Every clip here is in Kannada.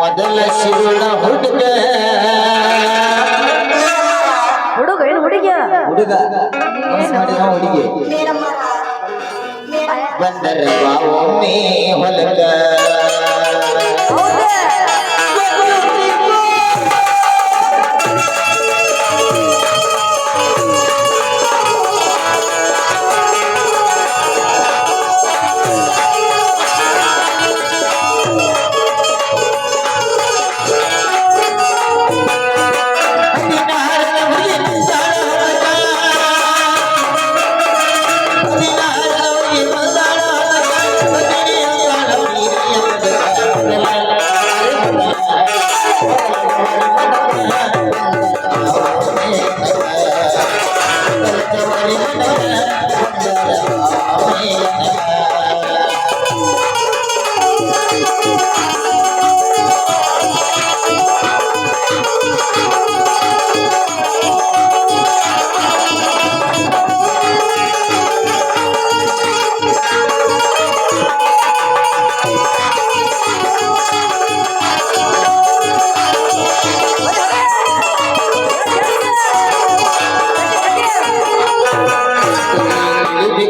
ಮೊದಲ ಶಿವಳ ಹುಡುಗ ಹುಡುಗ ಏನು ಹುಡುಗ ಹುಡುಗ ಹುಡುಗಿ ಬಂದರ ಒಮ್ಮೆ ಹೊಲಗ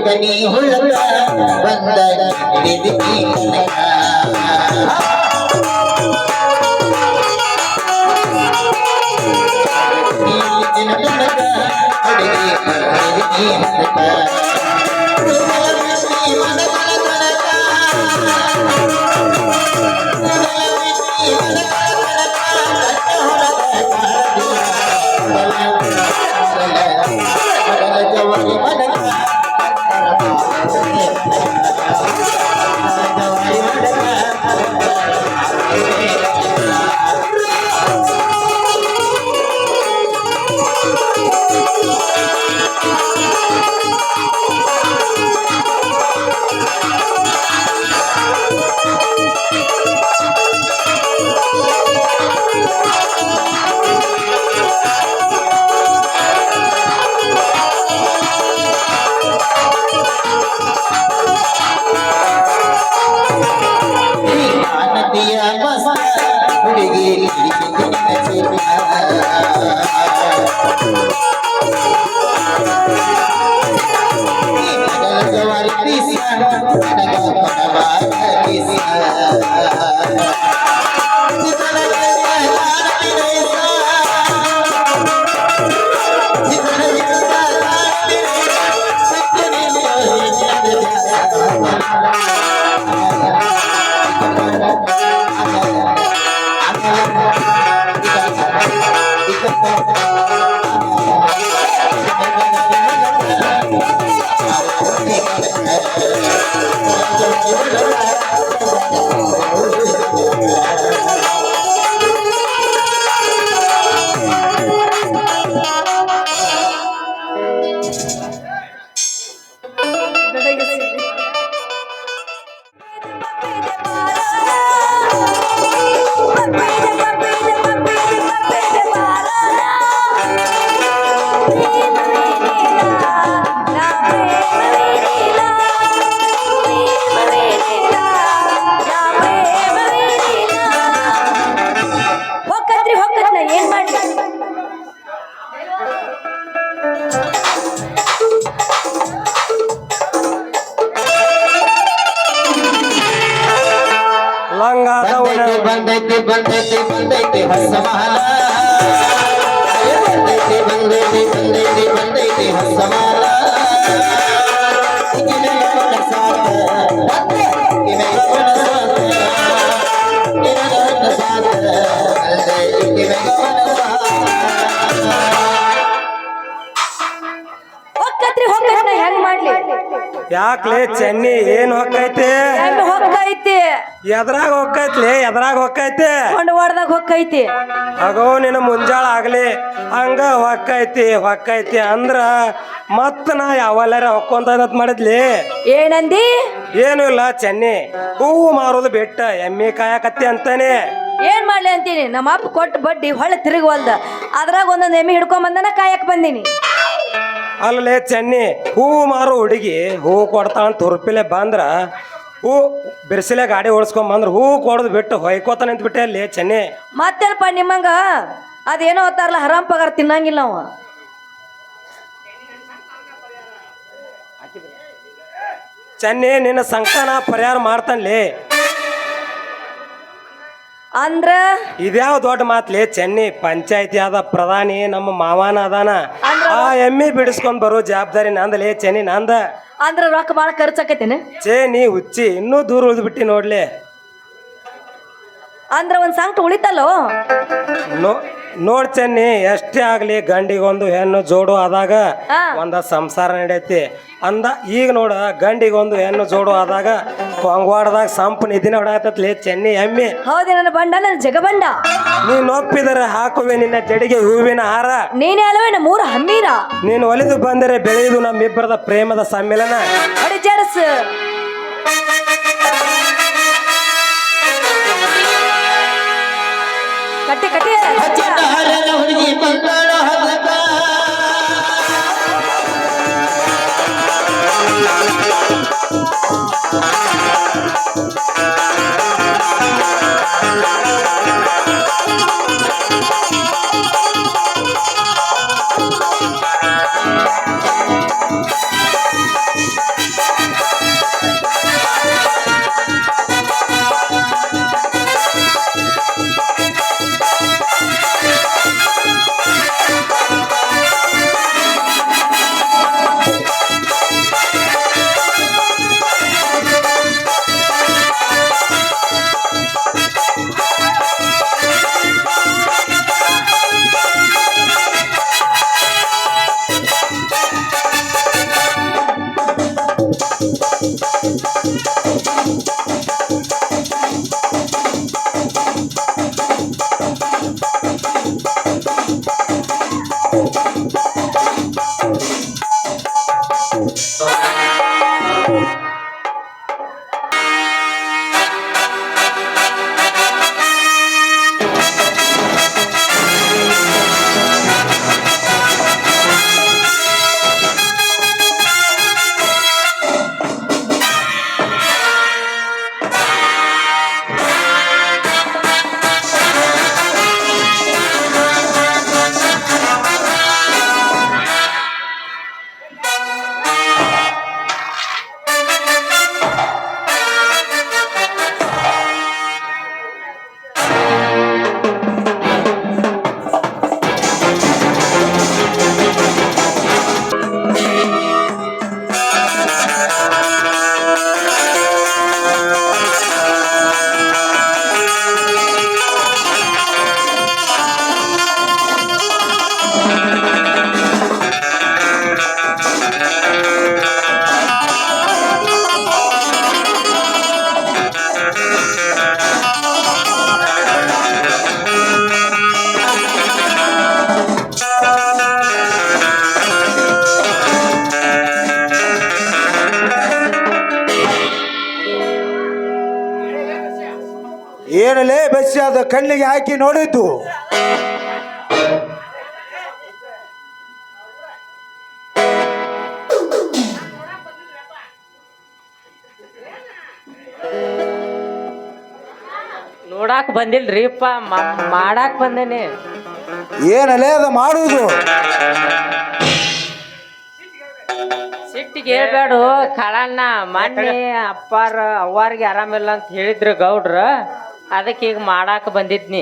ಕನಿ ಹುಡುಗ ಬಂದ ಹಿಡಿದಿ ಹುಡುಗಿ ಬಂದೈತಿ ಬಂದೈತಿ ಬಂದೈತಿ ಹೊಸ ಮಹಲ ಬಂದೈತಿ ಬಂದೈತಿ ಬಂದೈತಿ ಬಂದೈತಿ ಹೊಸ ಮಹಲ ಯಾಕ್ಲೆ ಚೆನ್ನಿ ಏನ್ ಹೊಕ್ಕೈತಿ ಹೊಕ್ಕೈತಿ ಎದ್ರಾಗ ಹೊಕ್ಕೈತ್ಲಿ ಎದ್ರಾಗ ಹೊಕ್ಕೈತಿ ಹೊಡ್ದಾಗ ಹೊಕ್ಕೈತಿ ಅಗೋ ನಿನ್ನ ಮುಂಜಾಳ ಆಗ್ಲಿ ಹಂಗ ಹೊಕ್ಕೈತಿ ಹೊಕ್ಕೈತಿ ಅಂದ್ರ ಮತ್ತ ನಾ ಯಾವಲ್ಲಾರ ಹೊಕ್ಕೊಂತ ಮಾಡಿದ್ಲಿ ಏನಂದಿ ಏನು ಇಲ್ಲ ಚೆನ್ನಿ ಹೂವು ಮಾರೋದು ಬಿಟ್ಟ ಎಮ್ಮಿ ಕಾಯಕತ್ತಿ ಅಂತಾನೆ ಏನ್ ಮಾಡ್ಲಿ ಅಂತೀನಿ ನಮ್ಮ ಅಪ್ಪ ಕೊಟ್ಟು ಬಡ್ಡಿ ಹೊಳೆ ತಿರುಗವಲ್ದ ಅದ್ರಾಗ ಒಂದೊಂದು ಎಮ್ಮಿ ಹಿಡ್ಕೊಂಡ್ ಬಂದನ ಕಾಯಕ್ ಬಂದೀನಿ ಅಲ್ಲೇ ಚೆನ್ನಿ ಹೂವು ಮಾರೋ ಹುಡುಗಿ ಹೂವು ಕೊಡ್ತಾಳ ತುರುಪಿಲೆ ಬಂದ್ರ ಹೂ ಬಿರ್ಸಿಲೆ ಗಾಡಿ ಓಡಿಸ್ಕೊಂಬಂದ್ರೆ ಹೂ ಕೊಡೋದು ಬಿಟ್ಟು ಹೊಯ್ಕೋತ ನಿಂತ್ಬಿಟ್ಟೆ ಅಲ್ಲಿ ಚೆನ್ನಿ. ಮತ್ತೇನಪ್ಪ ನಿಮ್ಮಂಗ ಅದೇನೋ ಅಂತಾರಲ್ಲ ಹರಾಮ್ ಪಗಾರ ತಿನ್ನಂಗಿಲ್ಲ ಅವ. ಚೆನ್ನಿ ನಿನ್ನ ಸಂಕಟ ಪರಿಹಾರ ಮಾಡ್ತಾನ್ಲಿ. ಅಂದ್ರ ಇದ್ಯಾವ ದೊಡ್ಡ ಮಾತ್ಲಿ ಚೆನ್ನಿ. ಪಂಚಾಯತಿ ಆದ ಪ್ರಧಾನಿ ನಮ್ಮ ಮಾವಾನ ಅದಾನ. ಆ ಎಮ್ಮಿ ಬಿಡಿಸ್ಕೊಂಡ್ ಬರೋ ಜವಾಬ್ದಾರಿ ನಂದಲೇ ಚೆನ್ನಿ, ನಂದ. ಅಂದ್ರ ರೊಕ್ಕ ಬಾಳ ಖರ್ಚಾಕೈತೇನೆ. ನೀ ಹುಚ್ಚಿ ಇನ್ನೂ ದೂರ ಉಳಿದ್ಬಿಟ್ಟಿ ನೋಡ್ಲಿ. ಅಂದ್ರ ಒಂದ್ ಸಂಕಟ ಉಳಿತಲ್ಲೋ. ನೋಡ್ ಚೆನ್ನಿ, ಎಷ್ಟೇ ಆಗ್ಲಿ ಗಂಡಿಗೊಂದು ಹೆಣ್ಣು ಜೋಡು ಆದಾಗ ಒಂದ ಸಂಸಾರ ನಡೆಯತಿ ಅಂದ. ಈಗ ನೋಡ ಗಂಡಿಗೊಂದು ಹೆಣ್ಣು ಜೋಡು ಆದಾಗ ಕೊಂಗವಾಡದಾಗ ಸಂಪು ನಿಧಿನ ಹೊಡಾತತ್ಲಿ ಚೆನ್ನಿ ಎಮ್ಮಿ. ಹೌದೇ ನನ್ನ ಬಂಡ, ನನ್ನ ಜಗಬಂಡ. ನೀನ್ ಒಪ್ಪಿದರೆ ಹಾಕುವೆ ನಿನ್ನ ಜಡಿಗೆ ಹೂವಿನ ಹಾರ. ನೀನೇ ಅಲ್ಲವೇನ ಮೂರ ಹಮ್ಮೀರ. ನೀನು ಒಲಿದು ಬಂದರೆ ಬೆಳೆಯುವುದು ನಮ್ಮಿಬ್ಬರದ ಪ್ರೇಮದ ಸಮ್ಮಿಲನ. ಜಡಸ್ ಕಟ್ಟಿ ಕಟ್ಟಿ ಹಚ್ಚಿದ್ದಾರನ ಹುಡುಗಿ ಬಂದಾಳ ಹಗ್ಗಕ್ಕ. ಏನಲೇ ಬಸ್ಸಿ ಅದ ಕಣ್ಣಿಗೆ ಹಾಕಿ ನೋಡಿದ್ದು. ನೋಡಾಕ್ ಬಂದಿಲ್ರಿಪ್ಪ, ಮಾಡಾಕ್ ಬಂದೇನಿ. ಏನಲೇ ಅದ ಮಾಡುವುದು? ಸಿಟ್ಟಿಗೆ ಹೇಳ್ಬೇಡು ಕಳಣ್ಣ. ಮೊನ್ನೆ ಅಪ್ಪಾರ ಅವ್ವಾರಿಗೆ ಆರಾಮಿಲ್ಲ ಅಂತ ಹೇಳಿದ್ರು ಗೌಡ್ರ, ಅದಕ್ಕೆ ಈಗ ಮಾಡಾಕ ಬಂದಿದ್ನಿ.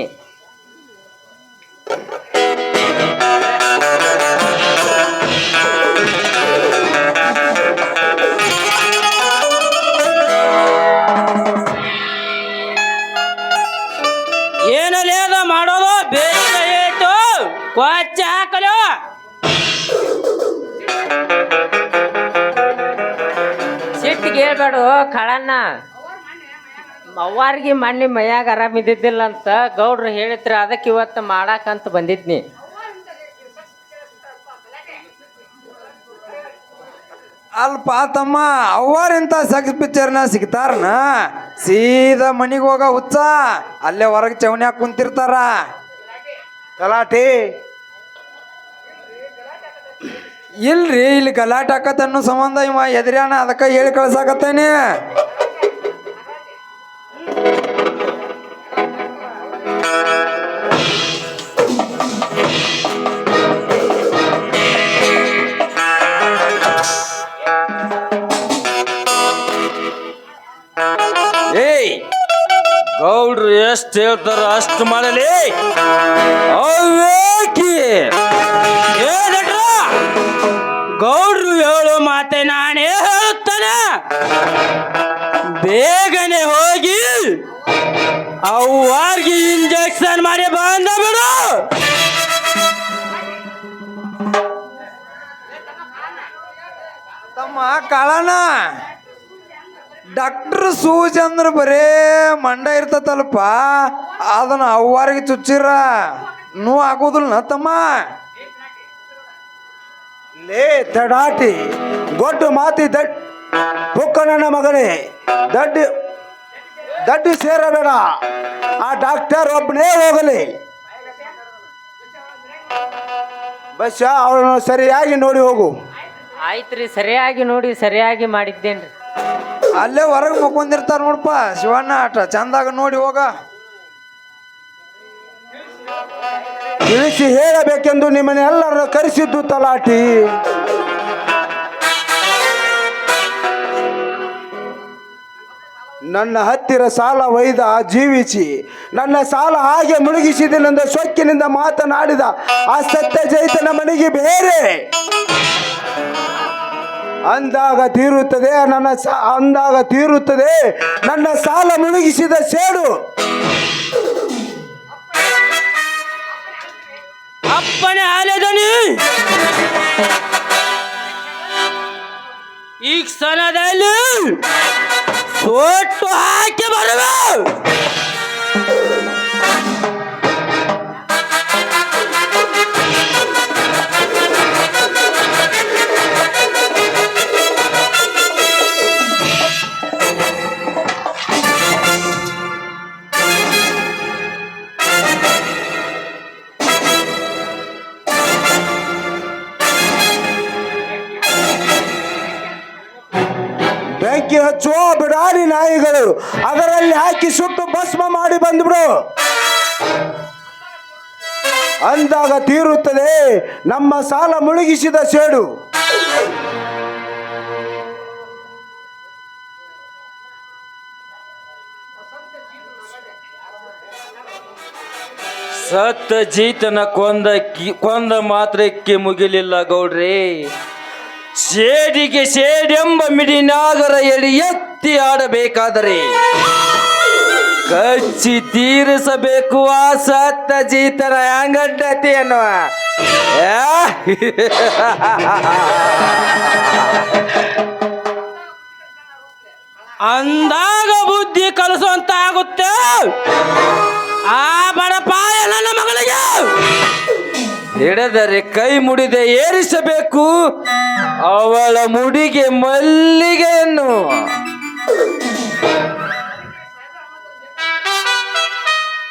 ಏನಲ್ಲಿ ಅದ ಮಾಡೋದು ಬೇಕಾಯ್ತು, ಕೊಚ್ಚ ಹಾಕಲು. ಸಿಟ್ಟಿಗೆ ಹೇಳ್ಬೇಡು ಕಳಣ್ಣ. ಅವ್ವಾರಿಗೆ ಮಣ್ಣಿ ಮೈಯಾಗ ಆರಾಮಿದ್ದಿದ್ದಿಲ್ಲ ಅಂತ ಗೌಡ್ರು ಹೇಳಿದ್ರ, ಅದಕ್ಕೆ ಇವತ್ತು ಮಾಡಾಕಂತ ಬಂದಿದ್ನಿ. ಅಲ್ಪ ತಮ್ಮ, ಅವ್ವಾರಿಂತ ಸೆಕ್ಸ್ ಪಿಕ್ಚರ್ನ ಸಿಗ್ತಾರನ? ಸೀದಾ ಮನಿಗೆ ಹೋಗ ಹುಚ್ಚ, ಅಲ್ಲೇ ಹೊರಗೆ ಚವನ್ಯಾಗ ಕುಂತಿರ್ತಾರ. ಗಲಾಟೆ ಇಲ್ರಿ, ಇಲ್ಲಿ ಗಲಾಟೆ ಆಕತ್ತ ಅನ್ನೋ ಸಂಬಂಧ ಇವ ಎದುರ್ಯಾನ, ಅದಕ್ಕೆ ಹೇಳಿ ಕಳ್ಸಾಕತ್ತೇನೆ. ಎಷ್ಟು ಹೇಳ್ತಾರ ಅಷ್ಟು ಮಾಡಲಿ. ಅವೇಕಿ ಗೌಡ್ರು ಹೇಳೋ ಮಾತೆ ನಾನೇ ಹೇಳುತ್ತಾನೆ. ಬೇಗನೆ ಹೋಗಿ ಅವ್ವಾರ್ಗೆ ಇಂಜೆಕ್ಷನ್ ಮಾಡಿ ಬಂದ ಬಿಡು. ತಮ್ಮ ಕಾಳನ ಡಾಕ್ಟರ್ ಸೂಜಿ ಅಂದ್ರೆ ಬರೇ ಮಂಡ ಇರ್ತತಲ್ಪ, ಅದನ್ನ ಅವ್ವಾರಿಗೆ ಚುಚ್ಚಿರ ನೋವು ಆಗೋದಿಲ್ಲ ತಮ್ಮ. ಲೇ ತಡಾಟಿ ಗೊಡ್ಡು ಮಾತಿ ಪುಕ್ಕ ನನ್ನ ಮಗನೇ, ದಡ್ಡಿ ಸೇರಬೇಡ. ಆ ಡಾಕ್ಟರ್ ಒಬ್ಬನೇ ಹೋಗಲಿ. ಬಸ್ ಅವಳನ್ನು ಸರಿಯಾಗಿ ನೋಡಿ ಹೋಗು. ಆಯ್ತ್ರಿ, ಸರಿಯಾಗಿ ನೋಡಿ ಸರಿಯಾಗಿ ಮಾಡಿದ್ದೇನ್ರಿ. ಅಲ್ಲೇ ಹೊರಗೆ ಮುಕ್ಕೊಂಡಿರ್ತಾರ ನೋಡಪ್ಪ ಶಿವಣ್ಣ, ಆಟ ಚಂದಾಗ ನೋಡಿ ಹೋಗ. ತಿಳಿಸಿ ಹೇಳಬೇಕೆಂದು ನಿಮ್ಮನ್ನೆಲ್ಲರನ್ನು ಕರೆಸಿದ್ದು ತಲಾಟಿ. ನನ್ನ ಹತ್ತಿರ ಸಾಲ ಒಯ್ದ ಜೀವಿಸಿ ನನ್ನ ಸಾಲ ಹಾಗೆ ಮುಳುಗಿಸಿದನೆಂದ ಸೊಕ್ಕಿನಿಂದ ಮಾತನಾಡಿದ ಆ ಸತ್ಯಜೈತನ ಮನೆಗೆ ಬೇರೆ ಅಂದಾಗ ತೀರುತ್ತದೆ ನನ್ನ ಸಾಲ ಮುಳುಗಿಸಿದ ಸೇಡು. ಅಪ್ಪನೇ ಆಲೆದನಿ ಈ ಕ್ಷಣದಲ್ಲಿ ಸೋಟು ಹಾಕಿ ಬರುವ. ಬೆಂಕಿ ಹಚ್ಚುವ ಬಿಡಾರಿ ನಾಯಿಗಳು ಅದರಲ್ಲಿ ಹಾಕಿ ಸುಟ್ಟು ಭಸ್ಮ ಮಾಡಿ ಬಂದ್ಬಿಡು ಅಂದಾಗ ತೀರುತ್ತದೆ ನಮ್ಮ ಸಾಲ ಮುಳುಗಿಸಿದ ಸೇಡು. ಸತ್ಯಜೀತನ ಕೊಂದ ಮಾತ್ರಕ್ಕೆ ಮುಗಿಲಿಲ್ಲ ಗೌಡ್ರಿ. ಸೇಡಿಗೆ ಸೇಡೆಂಬ ಮಿಡಿನಾಗರ ಎಳಿ ಎತ್ತಿ ಆಡಬೇಕಾದರೆ ಕಚ್ಚಿ ತೀರಿಸಬೇಕು ಆ ಸತ್ಯಜೀತನ ಅಂಗಡ್ಡತಿ ಅನ್ನುವ. ಅಂದಾಗ ಬುದ್ಧಿ ಕಲಿಸುವಂತ ಆಗುತ್ತೆ ಆ ಬಡಪಾಯ ನನ್ನ ಮಗಳಿಗೆ. ಹಿಡಿದರೆ ಕೈ ಮುಡಿದೆ ಏರಿಸಬೇಕು ಅವಳ ಮುಡಿಗೆ ಮಲ್ಲಿಗೆಯನ್ನು.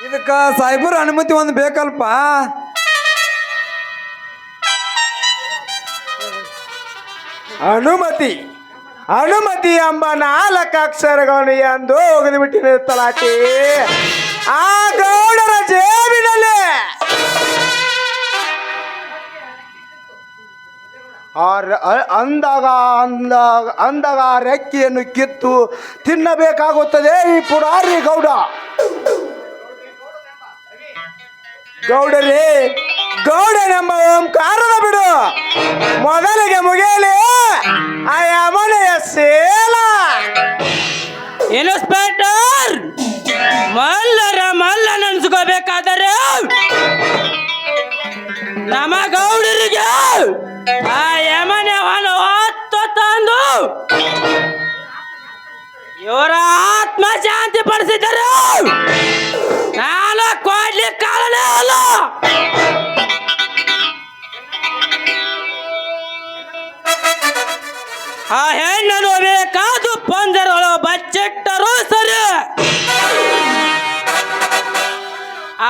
ಇದಕ್ಕ ಸಾಹೇಬರ ಅನುಮತಿ ಒಂದು ಬೇಕಲ್ಪ. ಅನುಮತಿ ಎಂಬ 4 ಅಕ್ಷರಗಳನ್ನು ಎಂದು ಹೋಗದು ಬಿಟ್ಟಿನ ತಲಾಟಿ ಆ ಗೌಡರ ಜೇಬಿನಲ್ಲಿ. ಅಂದಾಗ ರೆಕ್ಕೆಯನ್ನು ಕಿತ್ತು ತಿನ್ನಬೇಕಾಗುತ್ತದೆ ಈ ಪುರಾರಿ ಗೌಡ. ಗೌಡನೆಂಬ ಓಂಕಾರದ ಬಿಡು ಮೊದಲಿಗೆ ಮುಗಿಯಲಿ ಆಯ ಮನೆಯ ಸೇಲ. ಇನ್ಸ್ಪೆಕ್ಟರ್ ಮಲ್ಲ ನೆನ್ಸ್ಕೋಬೇಕಾದರೆ ನಮ್ಮ ಗೌಡರಿಗೆ ಆ ಯಮನೆ ಹೊತ್ತು ತಂದು ಇವರ ಆತ್ಮ ಶಾಂತಿ ಪಡಿಸಿದರು. ನಾನು ಕೊಡ್ಲಿಕ್ಕೆ ಕಾರಣನೇ ಅಲ್ಲ. ಆ ಹೆಣ್ಣನ್ನು ಬೇಕಾದು ಪಂಜರೊಳ ಬಚ್ಚಿಟ್ಟರು ಸರಿ.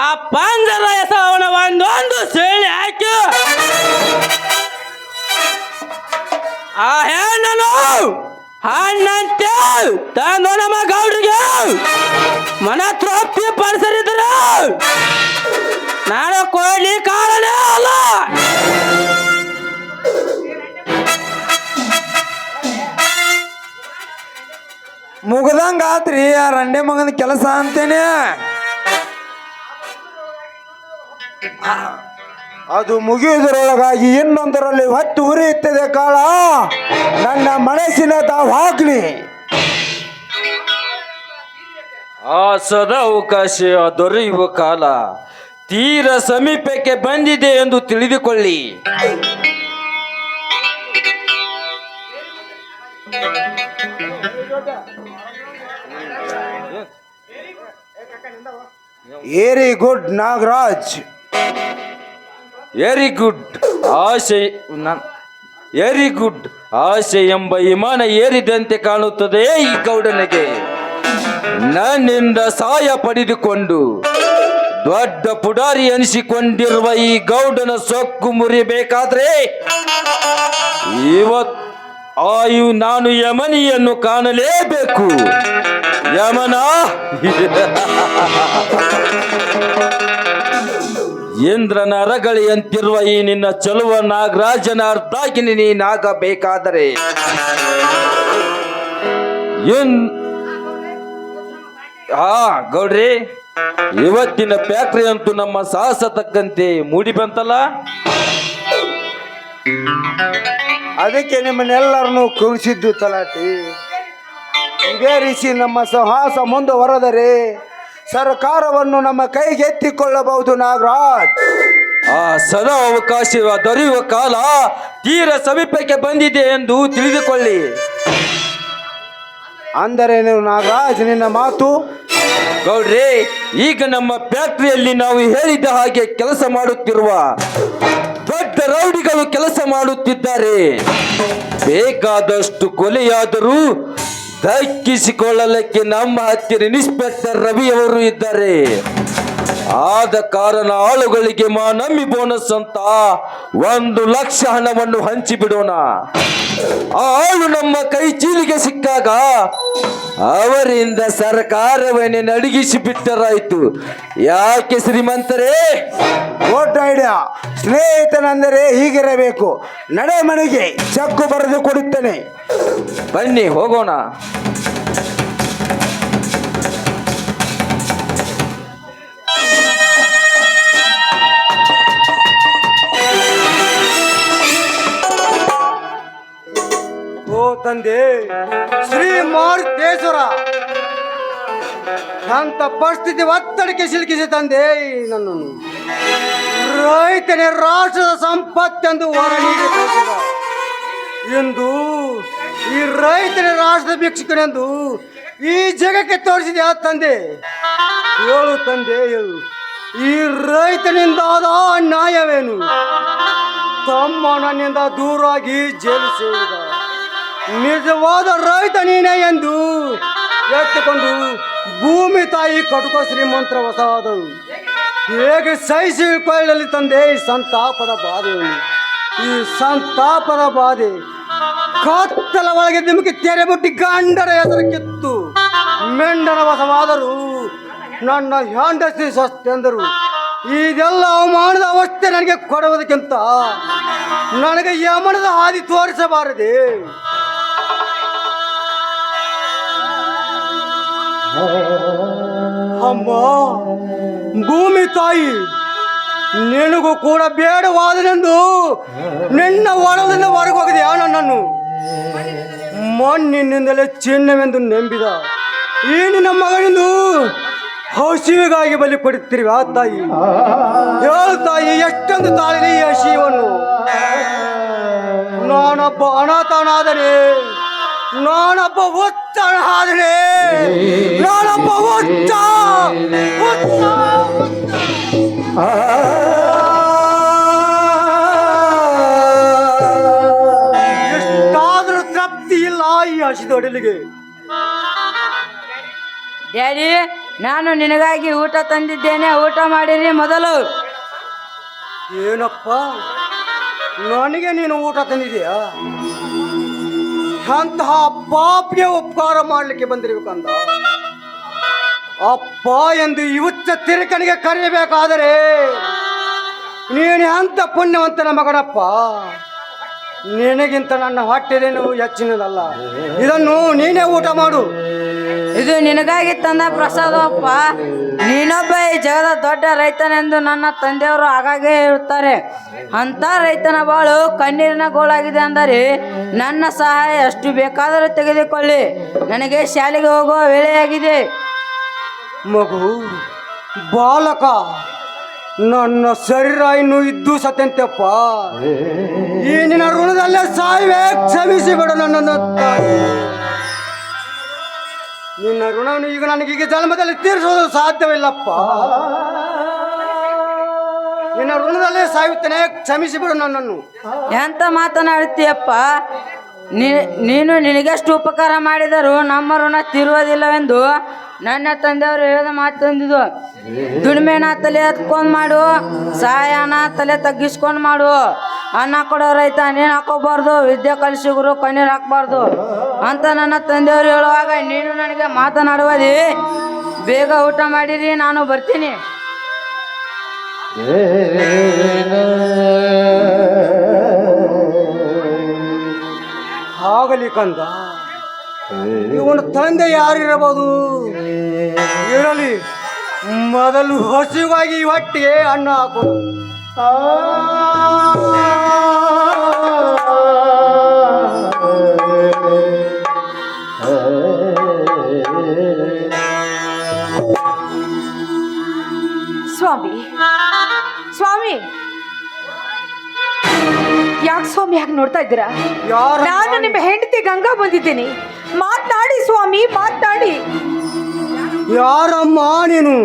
ಆ ಪಂಜರ ಹೆಸರವನ ಒಂದೊಂದು ಸೇಳಿ ಹಾಕಿ ಆ ಹೆಣ್ಣನು ಹಣ್ಣಂತೆ ತಂದು ನಮ್ಮ ಗೌಡ್ರಿಗೆ ಮನ ತೃಪ್ತಿ ಪಡಿಸರಿದ್ರು. ನಾನು ಕೊಡ್ಲಿ ಕಾರಣ ಅಲ್ಲ. ಮುಗ್ದಂಗಾತ್ರಿ ಆ ರಂಡೆ ಮಗನ ಕೆಲಸ ಅಂತೇನೆ. ಅದು ಮುಗಿಯುವುದರೊಳಗಾಗಿ ಇನ್ನೊಂದರಲ್ಲಿ ಹೊತ್ತು ಉರಿಯುತ್ತದೆ ಕಾಲ. ನನ್ನ ಮನಸ್ಸಿನ ತಾವಾಗ್ಲಿ. ಆ ಸದಾವಕಾಶ ದೊರೆಯುವ ಕಾಲ ತೀರ ಸಮೀಪಕ್ಕೆ ಬಂದಿದೆ ಎಂದು ತಿಳಿದುಕೊಳ್ಳಿ. Very good Nagaraj. Very good very good. ಆಸೆ ಎಂಬ ವಿಮಾನ ಏರಿದಂತೆ ಕಾಣುತ್ತದೆ ಈ ಗೌಡನಿಗೆ. ನನ್ನಿಂದ ಸಹಾಯ ಪಡೆದುಕೊಂಡು ದೊಡ್ಡ ಪುಡಾರಿ ಅನಿಸಿಕೊಂಡಿರುವ ಈ ಗೌಡನ ಸೊಕ್ಕು ಮುರಿಬೇಕಾದ್ರೆ ನಾನು ಯಮನಿಯನ್ನು ಕಾಣಲೇಬೇಕು. ಯಮನ ಇಂದ್ರನ ಅರಗಳಿಯಂತಿರುವ ಈ ನಿನ್ನ ಚಲುವ ನಾಗರಾಜನ ಅರ್ಧಾಗಿನಿ ನೀನಾಗಬೇಕಾದರೆ ಗೌಡ್ರಿ, ಇವತ್ತಿನ ಫ್ಯಾಕ್ಟರಿ ಅಂತೂ ನಮ್ಮ ಸಾಹಸ ತಕ್ಕಂತೆ ಮೂಡಿ ಬಂತಲ್ಲ. ಅದಕ್ಕೆ ನಿಮ್ಮನ್ನೆಲ್ಲರನ್ನು ಕುರಿಸಿದ್ದು ತಲಾಟಿ. ಇದೇ ರೀತಿ ನಮ್ಮ ಸಾಹಸ ಮುಂದುವರೆದರೆ ಸರ್ಕಾರವನ್ನು ನಮ್ಮ ಕೈಗೆ ಎತ್ತಿಕೊಳ್ಳಬಹುದು ನಾಗರಾಜ್. ಆ ಸದಾ ಅವಕಾಶ ದೊರೆಯುವ ಕಾಲ ತೀರ ಸಮೀಪಕ್ಕೆ ಬಂದಿದೆ ಎಂದು ತಿಳಿದುಕೊಳ್ಳಿ. ಅಂದರೆ ನೀವು ನಾಗರಾಜ್, ನಿನ್ನ ಮಾತು? ಗೌಡ್ರಿ, ಈಗ ನಮ್ಮ ಫ್ಯಾಕ್ಟರಿಯಲ್ಲಿ ನಾವು ಹೇಳಿದ ಹಾಗೆ ಕೆಲಸ ಮಾಡುತ್ತಿರುವ ದೊಡ್ಡ ರೌಡಿಗಳು ಕೆಲಸ ಮಾಡುತ್ತಿದ್ದಾರೆ. ಬೇಕಾದಷ್ಟು ಕೊಲೆಯಾದರೂ ದಕ್ಕಿಸಿಕೊಳ್ಳಲಿಕ್ಕೆ ನಮ್ಮ ಹತ್ತಿರ ಇನ್ಸ್ಪೆಕ್ಟರ್ ರವಿ ಅವರು ಇದ್ದಾರೆ. ಆದ ಕಾರಣ ಆಳುಗಳಿಗೆ ನಂಬಿ ಬೋನಸ್ ಅಂತ 1 ಲಕ್ಷ ಹಣವನ್ನು ಹಂಚಿಬಿಡೋಣ. ಆ ಆಳು ನಮ್ಮ ಕೈ ಚೀಲಿಗೆ ಸಿಕ್ಕಾಗ ಅವರಿಂದ ಸರ್ಕಾರವನ್ನೇ ನಡಗಿಸಿ ಬಿಟ್ಟರಾಯ್ತು. ಯಾಕೆ ಶ್ರೀಮಂತರೇ? Good idea. ಸ್ನೇಹಿತನೆಂದರೆ ಹೀಗಿರಬೇಕು. ನಡೆ ಮನೆಗೆ ಚೆಕ್ಕು ಬರೆದು ಕೊಡುತ್ತೇನೆ. ಬನ್ನಿ ಹೋಗೋಣ. ಓ ತಂದೆ ಶ್ರೀ ಮಾರುತೇಶ್ವರ, ಅಂತ ಪರಿಸ್ಥಿತಿ ಒತ್ತಡಕ್ಕೆ ಸಿಲುಕಿಸಿ ತಂದೆ ನನ್ನನ್ನು. ರೈತನೇ ರಾಷ್ಟ್ರದ ಸಂಪತ್ತೆಂದು ಹೊರ ನೀಡಿ ಕಳಿಸಿದ. ಎಂದು ಈ ರೈತನ ರಾಷ್ಟ್ರದ ಭಿಕ್ಷುಕನೆಂದು ಈ ಜಗಕ್ಕೆ ತೋರಿಸಿದೆ ಆ ತಂದೆ. ಹೇಳು ತಂದೆ, ಹೇಳು, ಈ ರೈತನಿಂದಾದ ಅನ್ಯಾಯವೇನು? ತಮ್ಮ ನನ್ನಿಂದ ದೂರಾಗಿ ಜೈಲು ಸೇರಿದ ನಿಜವಾದ ರೈತ ನೀನೇ ಎಂದು ಎತ್ತಿಕೊಂಡು ಭೂಮಿ ತಾಯಿ ಕಟುಕ ಶ್ರೀಮಂತರ ಹೊಸವಾದವು. ಹೇಗೆ ಸಹಿಸಿಕೊಳ್ಳಲಿ ತಂದೆ ಈ ಸಂತಾಪದ ಬಾಧೆಯನ್ನು? ಈ ಸಂತಾಪದ ಬಾಧೆ ಕತ್ತಲ ಒಳಗೆ ನಿಮಗೆ ತೆರೆ ಬಿಟ್ಟು ಗಂಡರ ಹೆಸರು ಕಿತ್ತು ಮೆಂಡನ ವಶವಾದರು. ನನ್ನ ಹೆಂಡತಿ ಸ್ವಸ್ಥೆಂದರು. ಇದೆಲ್ಲ ಅವಮಾನದ ಅವಸ್ಥೆ ನನಗೆ ಕೊಡುವುದಕ್ಕಿಂತ ನನಗೆ ಯಮನದ ಹಾದಿ ತೋರಿಸಬಾರದೆ. ಅಮ್ಮ ಭೂಮಿ ತಾಯಿ, ನಿನಗೂ ಕೂಡ ಬೇಡವಾದನೆಂದು ನಿನ್ನ ಒಳದಿಂದ ಹೊರಗೆ ಹೋಗಿದೆಯಾ? ನನ್ನನ್ನು ಮಣ್ಣಿನಿಂದಲೇ ಚಿನ್ನವೆಂದು ನಂಬಿದ ಈ ನಿನ್ನ ಮಗನಿಂದು ಹಸಿವಿಗಾಗಿ ಬಲಿ ಕೊಡುತ್ತೀರಿ ಆ ತಾಯಿ. ಹೇಳು ತಾಯಿ, ಎಷ್ಟೊಂದು ತಾಳಿದೆ ಈ ಹಸಿವನ್ನು? ನಾನೊಬ್ಬ ಅನಾಥನಾದರೆ, ನಾನೊಬ್ಬ ಹುಚ್ಚನಾದರೆ, ನಾನೊಬ್ಬ ಹುಚ್ಚ. ಎಷ್ಟಾದರೂ ತೃಪ್ತಿ ಇಲ್ಲ ಈ ಹಸಿದೊಡಲಿಗೆ. ಡ್ಯಾಡಿ, ನಾನು ನಿನಗಾಗಿ ಊಟ ತಂದಿದ್ದೇನೆ, ಊಟ ಮಾಡಿರಿ ಮೊದಲು. ಏನಪ್ಪ, ನನಗೆ ನೀನು ಊಟ ತಂದಿದೆಯಾ? ಅಂತಹ ಪಾಪಿಗೆ ಉಪಕಾರ ಮಾಡಲಿಕ್ಕೆ ಬಂದಿರಬೇಕಂದ. ಅಪ್ಪ ಎಂದು ಇವತ್ತ ತಿರುಕನಿಗೆ ಕರೆಯಬೇಕಾದರೆ ನೀನು ಅಂತ ಪುಣ್ಯವಂತನ ಮಗನಪ್ಪ. ನಿನಗಿಂತ ನನ್ನ ಹೊಟ್ಟೆದೇನು ಹೆಚ್ಚಿನದಲ್ಲ. ಇದನ್ನು ನೀನೇ ಊಟ ಮಾಡು. ಇದು ನಿನಗಾಗಿ ತಂದ ಪ್ರಸಾದಪ್ಪ. ನೀನೊಬ್ಬ ಈ ಜಗದ ದೊಡ್ಡ ರೈತನೆಂದು ನನ್ನ ತಂದೆಯವರು ಆಗಾಗ್ಗೆ ಹೇಳುತ್ತಾರೆ. ಅಂತ ರೈತನ ಬಾಳು ಕಣ್ಣೀರಿನ ಗೋಳಾಗಿದೆ ಅಂದರೆ ನನ್ನ ಸಹಾಯ ಎಷ್ಟು ಬೇಕಾದರೂ ತೆಗೆದುಕೊಳ್ಳಿ. ನನಗೆ ಶಾಲೆಗೆ ಹೋಗುವ ವೇಳೆಯಾಗಿದೆ. ಮಗು ಬಾಲಕ, ನನ್ನ ಶರೀರ ಇನ್ನು ಇದ್ದು ಸತ್ಯಂತೆಪ್ಪ. ಈ ನಿನ್ನ ಋಣದಲ್ಲೇ ಸಾಯುವೆ, ಕ್ಷಮಿಸಿ ಬಿಡು ನನ್ನನ್ನು ತಾಯಿ. ನಿನ್ನ ಋಣವನ್ನು ಈಗ ನನಗೀಗ ಜನ್ಮದಲ್ಲಿ ತೀರಿಸೋದು ಸಾಧ್ಯವಿಲ್ಲಪ್ಪ. ನಿನ್ನ ಋಣದಲ್ಲೇ ಸಾಯುತ್ತೇನೆ, ಕ್ಷಮಿಸಿ ಬಿಡು ನನ್ನನ್ನು. ಎಂತ ಮಾತನಾಡುತ್ತೀಯಪ್ಪ ನೀನು? ನಿನಗೆಷ್ಟು ಉಪಕಾರ ಮಾಡಿದರೂ ನಮ್ಮ ಋಣ ತೀರುವುದಿಲ್ಲವೆಂದು ನನ್ನ ತಂದೆಯವರು ಹೇಳಿದ ಮಾತಂದಿದ್ದು. ದುಡಿಮೆನ ತಲೆ ಎತ್ಕೊಂಡು ಮಾಡು, ಸಹಾಯನ ತಲೆ ತಗ್ಗಿಸ್ಕೊಂಡು ಮಾಡು. ಅನ್ನ ಕೊಡೋ ರೈತ ನೀನು ಹಾಕೋಬಾರ್ದು, ವಿದ್ಯೆ ಕಲಿಸಿದ್ರು ಕಣ್ಣೀರು ಹಾಕಬಾರ್ದು ಅಂತ ನನ್ನ ತಂದೆಯವರು ಹೇಳುವಾಗ ನೀನು ನನಗೆ ಮಾತನಾಡುವುದೇ? ಬೇಗ ಊಟ ಮಾಡಿರಿ, ನಾನು ಬರ್ತೀನಿ. ಆಗಲಿ ಕಂದ, ಇವನ ತಂದೆ ಯಾರಿರಬಹುದು? ಇರಲಿ, ಮೊದಲು ಹಸಿವಾಗಿ ಹೊಟ್ಟೆಗೆ ಅನ್ನ ಹಾಕು. ಸ್ವಾಮಿ, ಸ್ವಾಮಿ, ಯಾಕೆ ಸ್ವಾಮಿ ಯಾಕೆ ನೋಡ್ತಾ ಇದ್ದೀರಾ? ನಾನು ನಿಮ್ಮ ಹೆಂಡತಿ ಗಂಗಾ ಬಂದಿದ್ದೀನಿ. ಮಾತನಾಡಿ ಸ್ವಾಮಿ, ಮಾತನಾಡಿ. ಯಾರಮ್ಮ ನೀನು?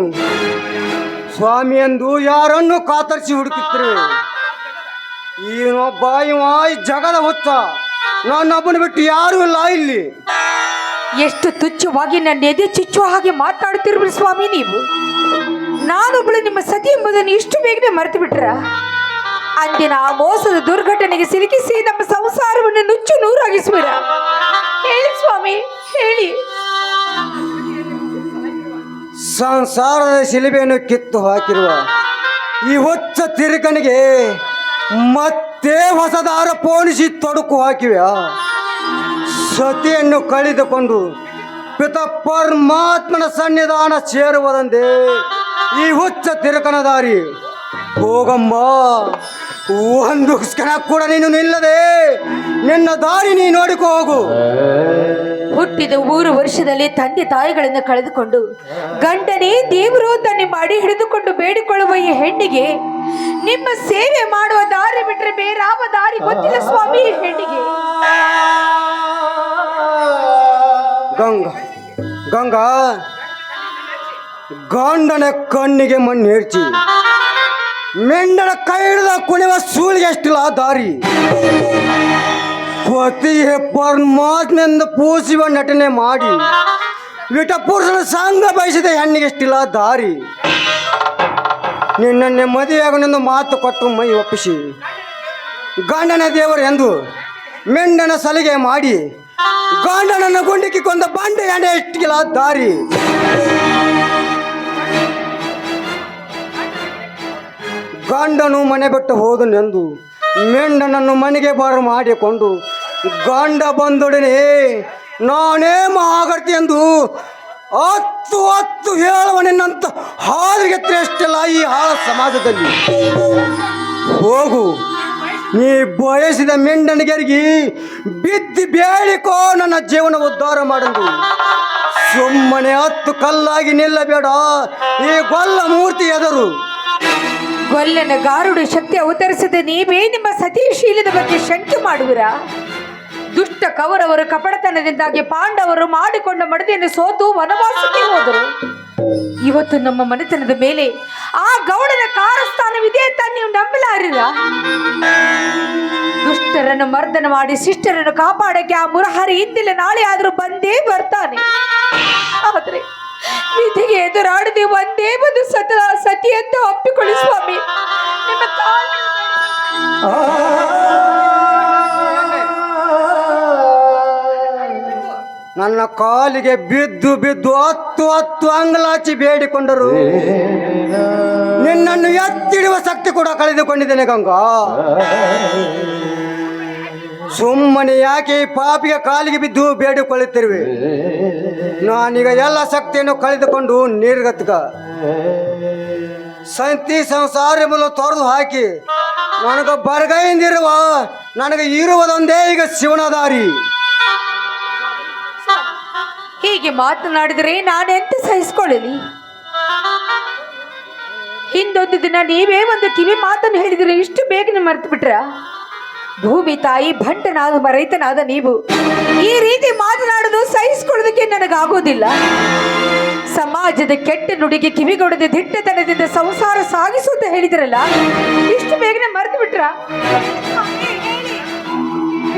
ಸ್ವಾಮಿ ಎಂದು ಯಾರನ್ನು ಕಾತರಿಸಿ ಹುಡುಕುತ್ತಿರುವೆ? ಇವನೊಬ್ಬ ಇವ ಈ ಜಗದ ಹುಚ್ಚ. ನನ್ನೊಬ್ಬನ ಬಿಟ್ಟು ಯಾರೂ ಇಲ್ಲ ಇಲ್ಲಿ. ಎಷ್ಟು ತುಚ್ಛವಾಗಿ ನನ್ನ ಎದೆ ಚುಚ್ಚುವ ಹಾಗೆ ಮಾತನಾಡುತ್ತಿರುವ ಸ್ವಾಮಿ ನೀವು. ನಾನೊಬ್ಬಳು ನಿಮ್ಮ ಸತಿ ಎಂಬುದನ್ನು ಇಷ್ಟು ಬೇಗನೆ ಮರೆತು ಬಿಟ್ರ? ಅಂದಿನ ಆ ಮೋಸದ ದುರ್ಘಟನೆಗೆ ಸಿಲುಕಿಸಿ ನಮ್ಮ ಸಂಸಾರವನ್ನು ನುಚ್ಚು ನೂರಾಗಿಸುವಿರ? ಹೇಳಿ ಸ್ವಾಮಿ, ಹೇಳಿ. ಸಂಸಾರದ ಶಿಲುಬೆಯನ್ನು ಕಿತ್ತು ಹಾಕಿರುವ ಈ ಹುಚ್ಚ ತಿರುಕನಿಗೆ ಮತ್ತೆ ಹೊಸದಾರ ಪೋಣಿಸಿ ತೊಡಕು ಹಾಕಿವ್ಯಾ? ಸತಿಯನ್ನು ಕಳೆದುಕೊಂಡು ಪಿತ ಪರಮಾತ್ಮನ ಸನ್ನಿಧಾನ ಸೇರುವುದಂದೇ ಈ ಹುಚ್ಚ ತಿರುಕನ ದಾರಿ. ಹೋಗಮ್ಮ, ಒಂದು ಕ್ಷಣ ಕೂಡ ನೀನು ನಿಲ್ಲದೆ ನಿನ್ನ ದಾರಿ ನೀ ನೋಡಿಕೊ ಹೋಗು. ಹುಟ್ಟಿದ 3 ವರ್ಷದಲ್ಲಿ ತಂದೆ ತಾಯಿಗಳನ್ನು ಕಳೆದುಕೊಂಡು ಗಂಡನೇ ದೇವರು ಅಂತ ನಿಮ್ಮ ಅಡಿ ಹಿಡಿದುಕೊಂಡು ಬೇಡಿಕೊಳ್ಳುವ ಈ ಹೆಣ್ಣಿಗೆ ನಿಮ್ಮ ಸೇವೆ ಮಾಡುವ ದಾರಿ ಬಿಟ್ಟರೆ ಬೇರಾವ ದಾರಿ ಗೊತ್ತಿಲ್ಲ ಸ್ವಾಮಿ. ಈ ಹೆಣ್ಣಿಗೆ ಗಂಗಾ, ಗಂಗಾ, ಗಂಡನ ಕಣ್ಣಿಗೆ ಮಣ್ಣು ಹೇರ್ಚಿ ಮೆಂಡನ ಕೈ ಹಿಡಿದ ಕುಣಿವ ಸೂಳಿಗೆ ಎಷ್ಟಿಲ್ಲ ದಾರಿ. ಪತಿಯೇ ಪರಮಾತ್ಮೆಂದು ಪೂಜಿಸುವ ನಟನೆ ಮಾಡಿ ವಿಟ ಪುರುಷನ ಸಂಘ ಬಯಸಿದ ಹೆಣ್ಣಿಗೆ ಎಷ್ಟಿಲ್ಲ ದಾರಿ. ನಿನ್ನನ್ನೇ ಮದುವೆಯಾಗನೆಂದು ಮಾತು ಕೊಟ್ಟು ಮೈ ಒಪ್ಪಿಸಿ ಗಂಡನ ದೇವರು ಎಂದು ಮೆಂಡನ ಸಲಿಗೆ ಮಾಡಿ ಗಂಡನನ್ನು ಗುಂಡಿಕ್ಕಿ ಕೊಂದ ಬಂಡೆ ಎಣ್ಣೆ ಎಷ್ಟಿಲ್ಲ ದಾರಿ. ಗಂಡನು ಮನೆ ಬಿಟ್ಟು ಹೋದನೆಂದು ಮೆಂಡನನ್ನು ಮನೆಗೆ ಬರ ಮಾಡಿಕೊಂಡು ಗಂಡ ಬಂದೊಡನೆ ನಾನೇ ಮಹಾಗರ್ತಿ ಎಂದು ಹತ್ತು ಹೇಳುವನೆನ್ನಂತ ಹಾದಿಗೆ ಎಷ್ಟಿಲ್ಲ ಈ ಹಾಳ ಸಮಾಜದಲ್ಲಿ. ಹೋಗು, ನೀ ಬಯಸಿದ ಮೆಂಡನಿಗೆರಿಗೆ ಬಿದ್ದಿ ಬೇಡಿಕೋ ನನ್ನ ಜೀವನ ಉದ್ಧಾರ ಮಾಡಲು. ಸುಮ್ಮನೆ 10 ಕಲ್ಲಾಗಿ ನಿಲ್ಲಬೇಡ ಈ ಗೊಲ್ಲ ಮೂರ್ತಿ ಎದರು. ಗೊಲ್ಲನ ಗಾರುಡು ಶಕ್ತಿ ಅವತರಿಸದೆ ನೀವೇ ನಿಮ್ಮ ಸತೀಶೀಲದ ಬಗ್ಗೆ ಶಂಕೆ ಮಾಡುವಿರಾ? ದುಷ್ಟ ಕೌರವರು ಕಪಟತನದಿಂದಾಗಿ ಪಾಂಡವರು ಮಾಡಿಕೊಂಡ ಮಡದಿಯನ್ನು ಸೋತು ವನವಾಸಕ್ಕೆ ಹೋದರು. ಇವತ್ತು ನಮ್ಮ ಮನೆತನದ ಮೇಲೆ ಆ ಗೌಡನ ಕಾರಸ್ಥಾನವಿದೆ ಅಂತ ನೀವು ನಂಬಲಾರಿರ? ದುಷ್ಟರನ್ನು ಮರ್ದನ ಮಾಡಿ ಶಿಷ್ಟರನ್ನು ಕಾಪಾಡಕ್ಕೆ ಆ ಮುರಹರಿ ಇಂದಿಲ್ಲ ನಾಳೆ ಆದರೂ ಬಂದೇ ಬರ್ತಾನೆ. ಆದ್ರೆ ವಿಧಿಗೆ ಎದುರಾಡದೆ ಒಂದೇ ಒಂದು ಸತಿ ಅಂತ ಒಪ್ಪಿಕೊಳ್ಳಿ ಸ್ವಾಮಿ. ನಿಮ್ಮ ನನ್ನ ಕಾಲಿಗೆ ಬಿದ್ದು ಬಿದ್ದು 10 ಅಂಗಲಾಚಿ ಬೇಡಿಕೊಂಡರು. ನಿನ್ನನ್ನು ಎತ್ತಿಡುವ ಶಕ್ತಿ ಕೂಡ ಕಳೆದುಕೊಂಡಿದ್ದೇನೆ ಗಂಗಾ. ಸುಮ್ಮನೆ ಯಾಕೆ ಪಾಪಿಗೆ ಕಾಲಿಗೆ ಬಿದ್ದು ಬೇಡಿಕೊಳ್ಳುತ್ತಿರುವೆ? ನಾನೀಗ ಎಲ್ಲ ಶಕ್ತಿಯನ್ನು ಕಳೆದುಕೊಂಡು ನಿರ್ಗತ್ಕ ಸಂತಿ ಸಂಸಾರ ಎಂಬುದು ತೊರೆದು ಹಾಕಿ ನನಗೆ ಬರಗೈಂದಿರುವ ನನಗೆ ಇರುವುದೊಂದೇ ಈಗ ಶಿವನ ದಾರಿ. ಹೀಗೆ ಮಾತನಾಡಿದರೆ ನಾನೆಂತ ಸಹಿಸಿಕೊಳ್ಳಲಿ? ಹಿಂದೊಂದು ದಿನ ನೀವೇ ಒಂದು ಕಿವಿ ಮಾತನ್ನು ಹೇಳಿದರೆ ಇಷ್ಟು ಬೇಗನೆ ಮರೆತು ಬಿಟ್ರ? ಭೂಮಿ ತಾಯಿ ಭಂಟನಾದ ರೈತನಾದ ನೀವು ಈ ರೀತಿ ಮಾತನಾಡೋದು ಸಹಿಸಿಕೊಳ್ಳೋದಕ್ಕೆ ನನಗಾಗೋದಿಲ್ಲ. ಸಮಾಜದ ಕೆಟ್ಟ ನುಡಿಗೆ ಕಿವಿಗೊಡದೆ ದಿಟ್ಟತನದಿಂದ ಸಂಸಾರ ಸಾಗಿಸು ಅಂತ ಹೇಳಿದ್ರಲ್ಲ, ಇಷ್ಟು ಬೇಗನೆ ಮರೆತು ಬಿಟ್ರ?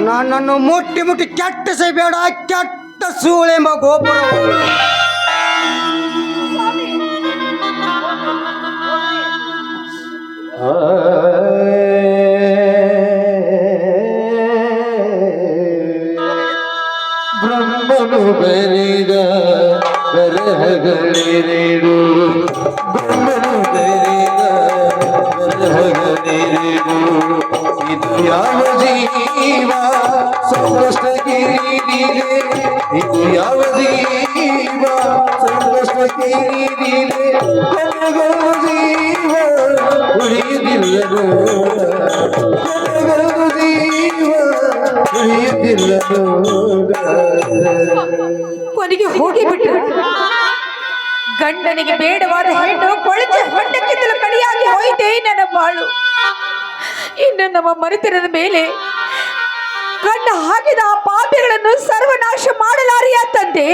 ನನ್ನನ್ನು ಮುಟ್ಟಿ ಮುಟ್ಟಿ ಕೆಟ್ಟ ಬೇಡ, ಕೆಟ್ಟ ಸೂಳೆಂಬ ಗೋಪುರ. ಬ್ರಹ್ಮನು ಬರೆದ ಬರಹಗಳೆರಡು, ಬ್ರಹ್ಮನು ಬರೆದ ಬರಹಗಳೆರಡು. ಇದು ಯಾವ ಜೀವ ಸಂಕಷ್ಟಗಿರಿದಿದೆ, ಇದು ಯಾವ ಜೀವ ಸಂಕಷ್ಟಗಿರಿದಿದೆ. ಕೊನೆಗಳು ಜೀವ ಉಳಿಯುವುದಿಲ್ಲದು, ಕೊನೆಗಳು ಜೀವ ಉಳಿಯುವುದಿಲ್ಲದು. ಕೊನೆಗೆ ಹೋಗಿ ಬಿಟ್ಟರು. ಗಂಡನಿಗೆ ಬೇಡವಾದ ಹೆಣ್ಣು ಕೊಳಚೆ ಹೊಂಡಕ್ಕಿಂತಲೂ ಕಡಿಯಾಗಿ ಹೋಯಿತೇ ನನ್ನ ಬಾಳು. ಇನ್ನು ನಮ್ಮ ಮರೆತರದ ಮೇಲೆ ಕಣ್ಣು ಹಾಕಿದ ಆ ಪಾಪಿಗಳನ್ನು ಸರ್ವನಾಶ ಮಾಡಲಾರಿಯ ತಂದೆ.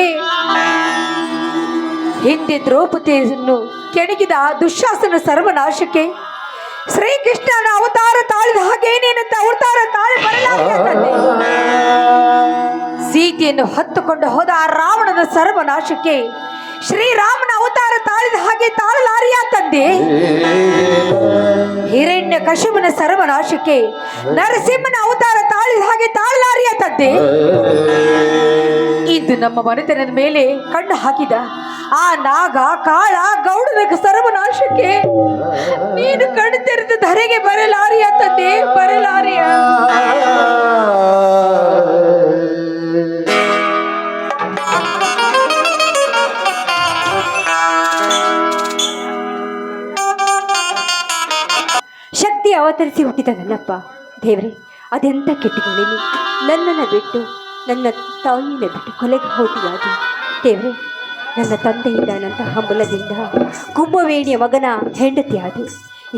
ಹಿಂದೆ ದ್ರೌಪದಿಯನ್ನು ಕೆಣಕಿದ ಆ ದುಶ್ಯಾಸನ ಸರ್ವನಾಶಕ್ಕೆ ಶ್ರೀಕೃಷ್ಣನ ಅವತಾರ ತಾಳಿದ ಹಾಗೇನೇನಂತ ಅವತಾರ ತಾಳಿ ಬರಲಾರಿಯ ತಂದೆ. ಸೀತೆಯನ್ನು ಹೊತ್ತುಕೊಂಡು ಹೋದ ಆ ರಾವಣನ ಸರ್ವನಾಶಕ್ಕೆ ಶ್ರೀರಾಮನ ಅವತಾರ ತಾಳಿದ ಹಾಗೆ ತಾಳಲಾರಿಯ ತಂದೆ. ಹಿರಣ್ಯ ಕಶುಮನ ಸರ್ವನಾಶಕ್ಕೆ ನರಸಿಂಹನ ಅವತಾರ ತಾಳಿದ ಹಾಗೆ ತಾಳಲಾರಿಯ ತಂದೆ. ಇಂದು ನಮ್ಮ ಮನೆತನದ ಮೇಲೆ ಕಣ್ಣು ಹಾಕಿದ ಆ ನಾಗ ಕಾಳ ಗೌಡನ ಸರ್ವನಾಶಕ್ಕೆ ನೀನು ಕಣ್ಣು ತೆರೆದು ಧರೆಗೆ ಬರಲಾರಿಯ ತಂದೆ, ಬರಲಾರಿಯ. ಶಕ್ತಿ ಅವತರಿಸಿ ಹುಟ್ಟಿದ ನನ್ನಪ್ಪ ದೇವ್ರೆ, ಅದೆಂತ ಕೆಟ್ಟುಕೊಳ್ಳಿ. ನನ್ನನ್ನು ಬಿಟ್ಟು ನನ್ನ ತಾಯಿಯನ್ನು ಬಿಟ್ಟು ಕೊಲೆಗೆ ಹೋಟಿಯಾಗಿ ದೇವ್ರೆ, ನನ್ನ ತಂದೆ ಇದ್ದಾನಂತ ಹಂಬಲದಿಂದ ಕುಂಭವೇಣಿಯ ಮಗನ ಹೆಂಡತಿಯಾದ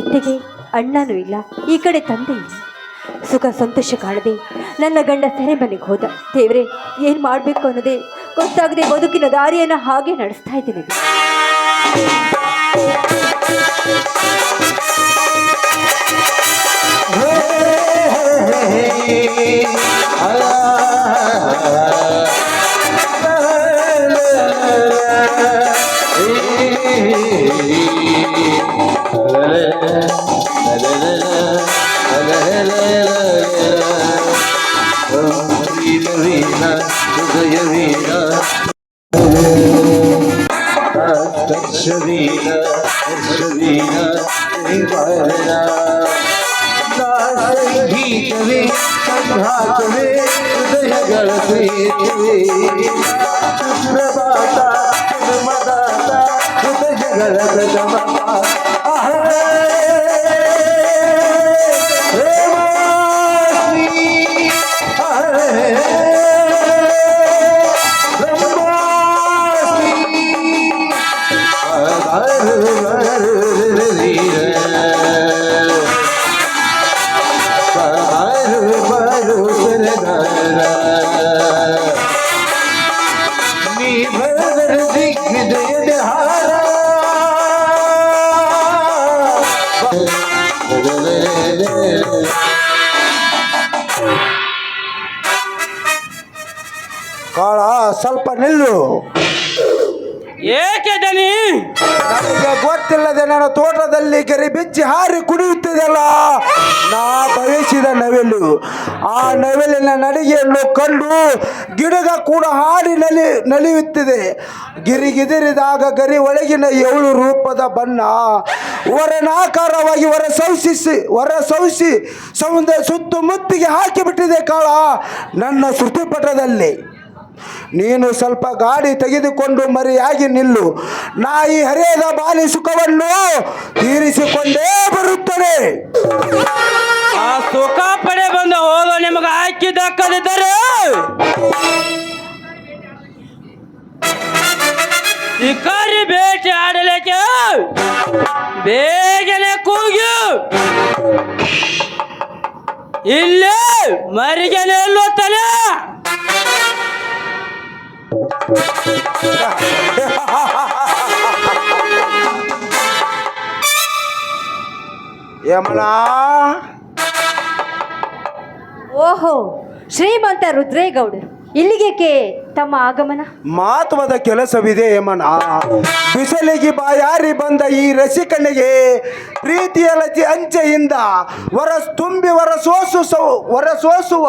ಇತ್ತೆಗೆ ಅಣ್ಣನೂ ಇಲ್ಲ, ಈ ಕಡೆ ತಂದೆ ಇಲ್ಲ. ಸುಖ ಸಂತೋಷ ಕಾಣದೆ ನನ್ನ ಗಂಡ ಸೆರೆಮನೆಗೆ ಹೋದ. ದೇವ್ರೆ, ಏನು ಮಾಡಬೇಕು ಅನ್ನೋದೇ ಗೊತ್ತಾಗದೆ ಬದುಕಿನ ದಾರಿಯನ್ನು ಹಾಗೆ ನಡೆಸ್ತಾ ಇದ್ದೀನಿ. ಸಂಗೀತವೇ ಸಂಘಾತವೇ ಹೃದಯಗಳ ಪ್ರೀತಿವೇ ಸುಪ್ರಭಾತ ಮದಾತ ಹೃದಯಗಳ ಪ್ರಥಮ ಕಾಳ ಸ್ವಲ್ಪ ನಿಲ್ಲು. ಏಕೆ ದನಿ? ನನಗೆ ಗೊತ್ತಿಲ್ಲದೆ ನನ್ನ ತೋಟದಲ್ಲಿ ಗೆರೆ ಬಿಚ್ಚಿ ಹಾರಿ ಕುಡಿಯುತ್ತಿದೆಯಲ್ಲ, ನಾ ಬಯಸಿದ ನವಿಲು. ಆ ನವಿಲಿನ ನಡಿಗೆಯನ್ನು ಕಂಡು ಗಿಡಗ ಕೂಡ ಹಾಡಿ ನಲಿಯುತ್ತಿದೆ. ಗಿರಿಗಿದಿರಿದಾಗ ಗರಿ ಒಳಗಿನ 7 ರೂಪದ ಬಣ್ಣ ವರನಾಕಾರವಾಗಿ ಹೊರಸೌಸಿ ಸುತ್ತಮುತ್ತಿಗೆ ಹಾಕಿಬಿಟ್ಟಿದೆ ಕಾಳ ನನ್ನ ಶ್ರುತಿಪಟದಲ್ಲಿ. ನೀನು ಸ್ವಲ್ಪ ಗಾಡಿ ತೆಗೆದುಕೊಂಡು ಮರೆಯಾಗಿ ನಿಲ್ಲು. ನಾ ಈ ಹರಿಯದ ಬಾಲಿ ಸುಖವನ್ನು ತೀರಿಸಿಕೊಂಡೇ ಬರುತ್ತೇನೆ. ಆ ಸುಖ ಪಡೆ ಬಂದ ಹೋದ ನಿಮಗೆ ಆಯ್ಕೆ ದಕ್ಕದಿದ್ದರೆ ಶಿಕಾರಿ ಬೇಟೆ ಆಡಲಿಕ್ಕೆ ಬೇಗನೆ ಕೂಗಿ ಇಲ್ಲೇ ಮರಿಗೆನೆ ಎಲ್ಲೋತ್ತಾನೆ. ಯಮನ, ಓಹೋ, ಶ್ರೀಮಂತ ರುದ್ರೇಗೌಡರು ಇಲ್ಲಿಗೇಕೆ ತಮ್ಮ ಆಗಮನ? ಮಹತ್ವದ ಕೆಲಸವಿದೆ ಯಮನ. ಬಿಸಿಲಿಗೆ ಬಾಯಾರಿ ಬಂದ ಈ ರಸಿಕನಿಗೆ ಪ್ರೀತಿಯ ಲತಿ ಅಂಚೆಯಿಂದ ಹೊರಸೋಸುವ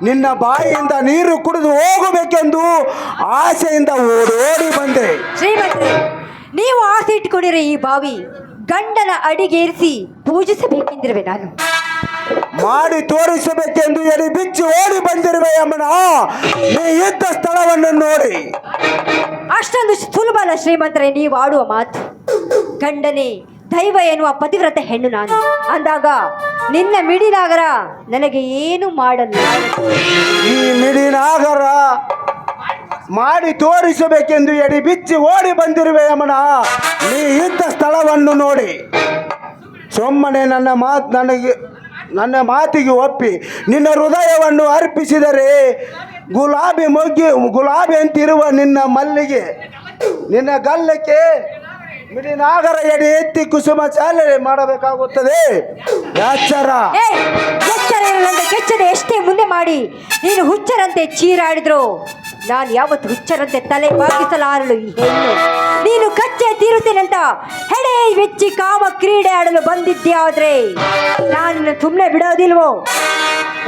ನಿನ್ನ ಬಾಯಿಯಿಂದ ನೀರು ಕುಡಿದು ಹೋಗಬೇಕೆಂದು ಆಸೆಯಿಂದ ಓಡೋಡಿ ಬಂದೆ. ಶ್ರೀಮಂತರೇ, ನೀವು ಆಸೆ ಇಟ್ಟುಕೊಂಡಿರೋ ಈ ಬಾವಿ ಗಂಡನ ಅಡಿಗೇರಿಸಿ ಪೂಜಿಸಬೇಕೆಂದಿರುವೆ. ನಾನು ಮಾಡಿ ತೋರಿಸಬೇಕೆಂದು ಎಡಿ ಬಿಚ್ಚಿ ಓಡಿ ಬಂದಿರುವೆ ಯಮನ. ನೀ ಇದ್ದ ಸ್ಥಳವನ್ನು ನೋಡಿ. ಅಷ್ಟೊಂದು ಸುಲಭ ಅಲ್ಲ ಶ್ರೀಮಂತರೇ ನೀವು ಆಡುವ ಮಾತು. ಗಂಡನೇ ದೈವ ಎನ್ನುವ ಪತಿವ್ರತ ಹೆಣ್ಣು ನಾನು ಅಂದಾಗ ನಿನ್ನ ಮಿಡಿನಾಗರ ನನಗೆ ಏನು ಮಾಡಲ್ಲ. ಈ ಮಿಡಿನಾಗರ ಮಾಡಿ ತೋರಿಸಬೇಕೆಂದು ಎಡಿ ಬಿಚ್ಚಿ ಓಡಿ ಬಂದಿರುವೆ ಯಮನ. ನೀ ಇದ್ದ ಸ್ಥಳವನ್ನು ನೋಡಿ ಸೊಮ್ಮನೆ ನನ್ನ ಮಾತಿಗೆ ಒಪ್ಪಿ ನಿನ್ನ ಹೃದಯವನ್ನು ಅರ್ಪಿಸಿದರೆ ಗುಲಾಬಿ ಅಂತಿರುವ ನಿನ್ನ ಮಲ್ಲಿಗೆ ನಿನ್ನ ಗಲ್ಲಕ್ಕೆ ಮಿಡಿನಾಗರ ಎಡೆ ಎತ್ತಿ ಕುಸುಮ ಚಾಲನೆ ಮಾಡಬೇಕಾಗುತ್ತದೆ. ಎಚ್ಚರ. ಎಚ್ಚರ ಇರದಂತೆ ಕೆಚ್ಚದೆ ಎಷ್ಟೇ ಮುಂದೆ ಮಾಡಿ ನೀನು ಹುಚ್ಚರಂತೆ ಚೀರಾಡಿದ್ರು ನಾನು ಯಾವತ್ತು ಹುಚ್ಚರಂತೆ ತಲೆ ಬಾಗಿಸಲಾರಳು. ಈ ಹೆಣ್ಣು ನೀನು ಕಚ್ಚೆ ತೀರುತ್ತೇನಂತ ಹೆಡೆ ಬೆಚ್ಚಿ ಕಾಮ ಕ್ರೀಡೆ ಆಡಲು ಬಂದಿದ್ದೆ. ಆದ್ರೆ ನಾನು ಸುಮ್ಮನೆ ಬಿಡೋದಿಲ್ವೋ?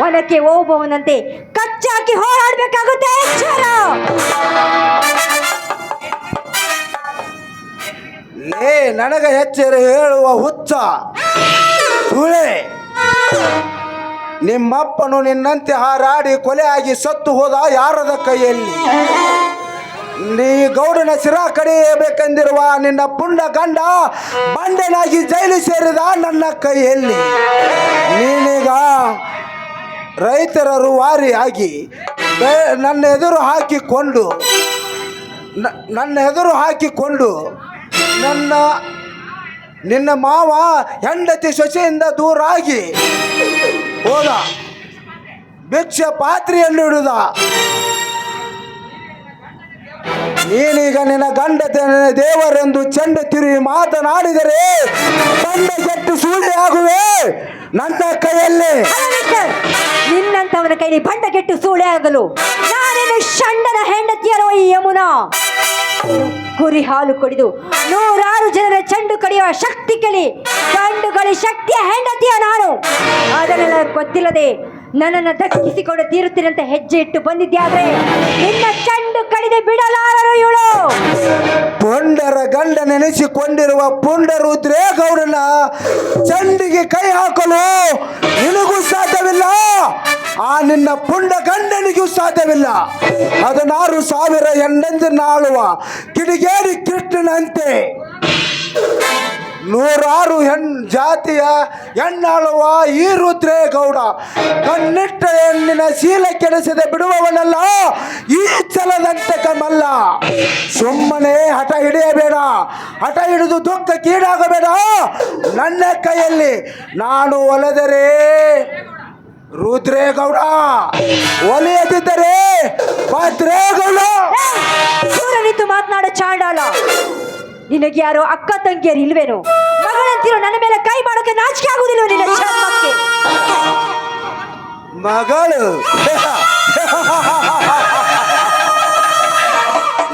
ಒನಕ್ಕೆ ಹೋಗುವವನಂತೆ ಕಚ್ಚಾಕಿ ಹೋರಾಡಬೇಕಾಗುತ್ತೆ. ಎಚ್ಚರ. ಲೇ ನನಗ ಎಚ್ಚರ ಹೇಳುವ ಹುಚ್ಚ ಸುಳೆ. ನಿಮ್ಮಪ್ಪನು ನಿನ್ನಂತೆ ಹಾರಾಡಿ ಕೊಲೆಯಾಗಿ ಸತ್ತು ಹೋದ ಯಾರದ ಕೈಯಲ್ಲಿ? ನೀ ಗೌಡನ ಸಿರಾ ಕಡಿಯಬೇಕೆಂದಿರುವ ನಿನ್ನ ಪುಂಡ ಗಂಡ ಬಂಡೆನಾಗಿ ಜೈಲು ಸೇರಿದ ನನ್ನ ಕೈಯಲ್ಲಿ. ನೀನೀಗ ರೈತರ ರೂವಾರಿಯಾಗಿ ನನ್ನ ಎದುರು ಹಾಕಿಕೊಂಡು ನಿನ್ನ ಮಾವ ಹೆಂಡತಿ ಸೊಸೆಯಿಂದ ದೂರಾಗಿ ಹೋದ. ಭಿಕ್ಷೆ ಪಾತ್ರೆಯನ್ನು ಹಿಡಿದ. ನೀನೀಗ ನಿನ್ನ ಗಂಡತೆ ದೇವರೆಂದು ಚೆಂಡ ತಿರುಗಿ ಮಾತನಾಡಿದರೆ ಬಂಡೆಗೆಟ್ಟು ಸೂಳೆಯಾಗುವೆ ನನ್ನ ಕೈಯಲ್ಲಿ. ನಿನ್ನಂತವನ ಕೈಲಿ ಬಂಡಗೆಟ್ಟು ಸೂಳೆ ಆಗಲು ನಾನೇನು ಷಂಡನ ಹೆಂಡತಿಯರೋ ಈ ಯಮುನಾ? ಕುರಿ ಹಾಲು ಕುಡಿದು 100 ಜನರ ಚೆಂಡು ಕಡಿಯುವ ಶಕ್ತಿ ಕಲಿ ಗಂಡುಗಳ ಶಕ್ತಿಯ ಹೆಂಡತಿಯ ನಾನು. ಅದನ್ನೆಲ್ಲ ಗೊತ್ತಿಲ್ಲದೆ ನನ್ನನ್ನು ದಕ್ಕಿಸಿಕೊಂಡು ತೀರುತ್ತೀರಂತ ಹೆಜ್ಜೆ ಇಟ್ಟು ಬಂದಿದ್ಯಾದ್ರೆ ನಿನ್ನ ಚೆಂಡು ಕಡಿದು ಬಿಡಲಾರರು ಇವಳು. ಪುಂಡರ ಗಂಡ ನೆನೆಸಿಕೊಂಡಿರುವ ಪುಂಡರುದ್ರೇಗೌಡನ ಚೆಂಡಿಗೆ ಕೈ ಹಾಕಲು ನಿನಗೂ ಸಾಧ್ಯವಿಲ್ಲ, ಆ ನಿನ್ನ ಪುಂಡ ಗಂಡನಿಗೂ ಸಾಧ್ಯವಿಲ್ಲ. 16,000 ಹೆಣ್ಣಂದಿನಾಳುವ ಕಿಡಿಗೇಡಿ ಕೃಷ್ಣನಂತೆ 100 ಜಾತಿಯ ಹೆಣ್ಣಾಳುವ ಈ ರುದ್ರೇಗೌಡ ಕಣ್ಣಿಟ್ಟ ಹೆಣ್ಣಿನ ಶೀಲ ಕೆಡಿಸದೆ ಬಿಡುವವನಲ್ಲ ಈ ಛಲದಂತೆ ಕಮಲ್ಲ. ಸುಮ್ಮನೆ ಹಠ ಹಿಡಿಯಬೇಡ, ಹಠ ಹಿಡಿದು ದುಃಖಕ್ಕೀಡಾಗಬೇಡ. ನನ್ನ ಕೈಯಲ್ಲಿ ನಾನು ಒಲೆದರೆ ರುದ್ರೇಗೌಡ, ಒಲೆಯದಿದ್ದರೆ ಭದ್ರೇಗೌಡ. ದೂರ ನಿಂತು ಮಾತನಾಡೋ ಚಾಂಡಾಲ, ನಿನಗೆ ಯಾರೋ ಅಕ್ಕ ತಂಗಿಯರು ಇಲ್ವೇನೋ? ಮಗಳಂತಿರೋ ನನ್ನ ಮೇಲೆ ಕೈ ಮಾಡೋಕೆ ನಾಚಿಕೆ ಆಗುದಿಲ್ಲ ನಿನ್ನ ಜನ್ಮಕ್ಕೆ? ಮಗಳು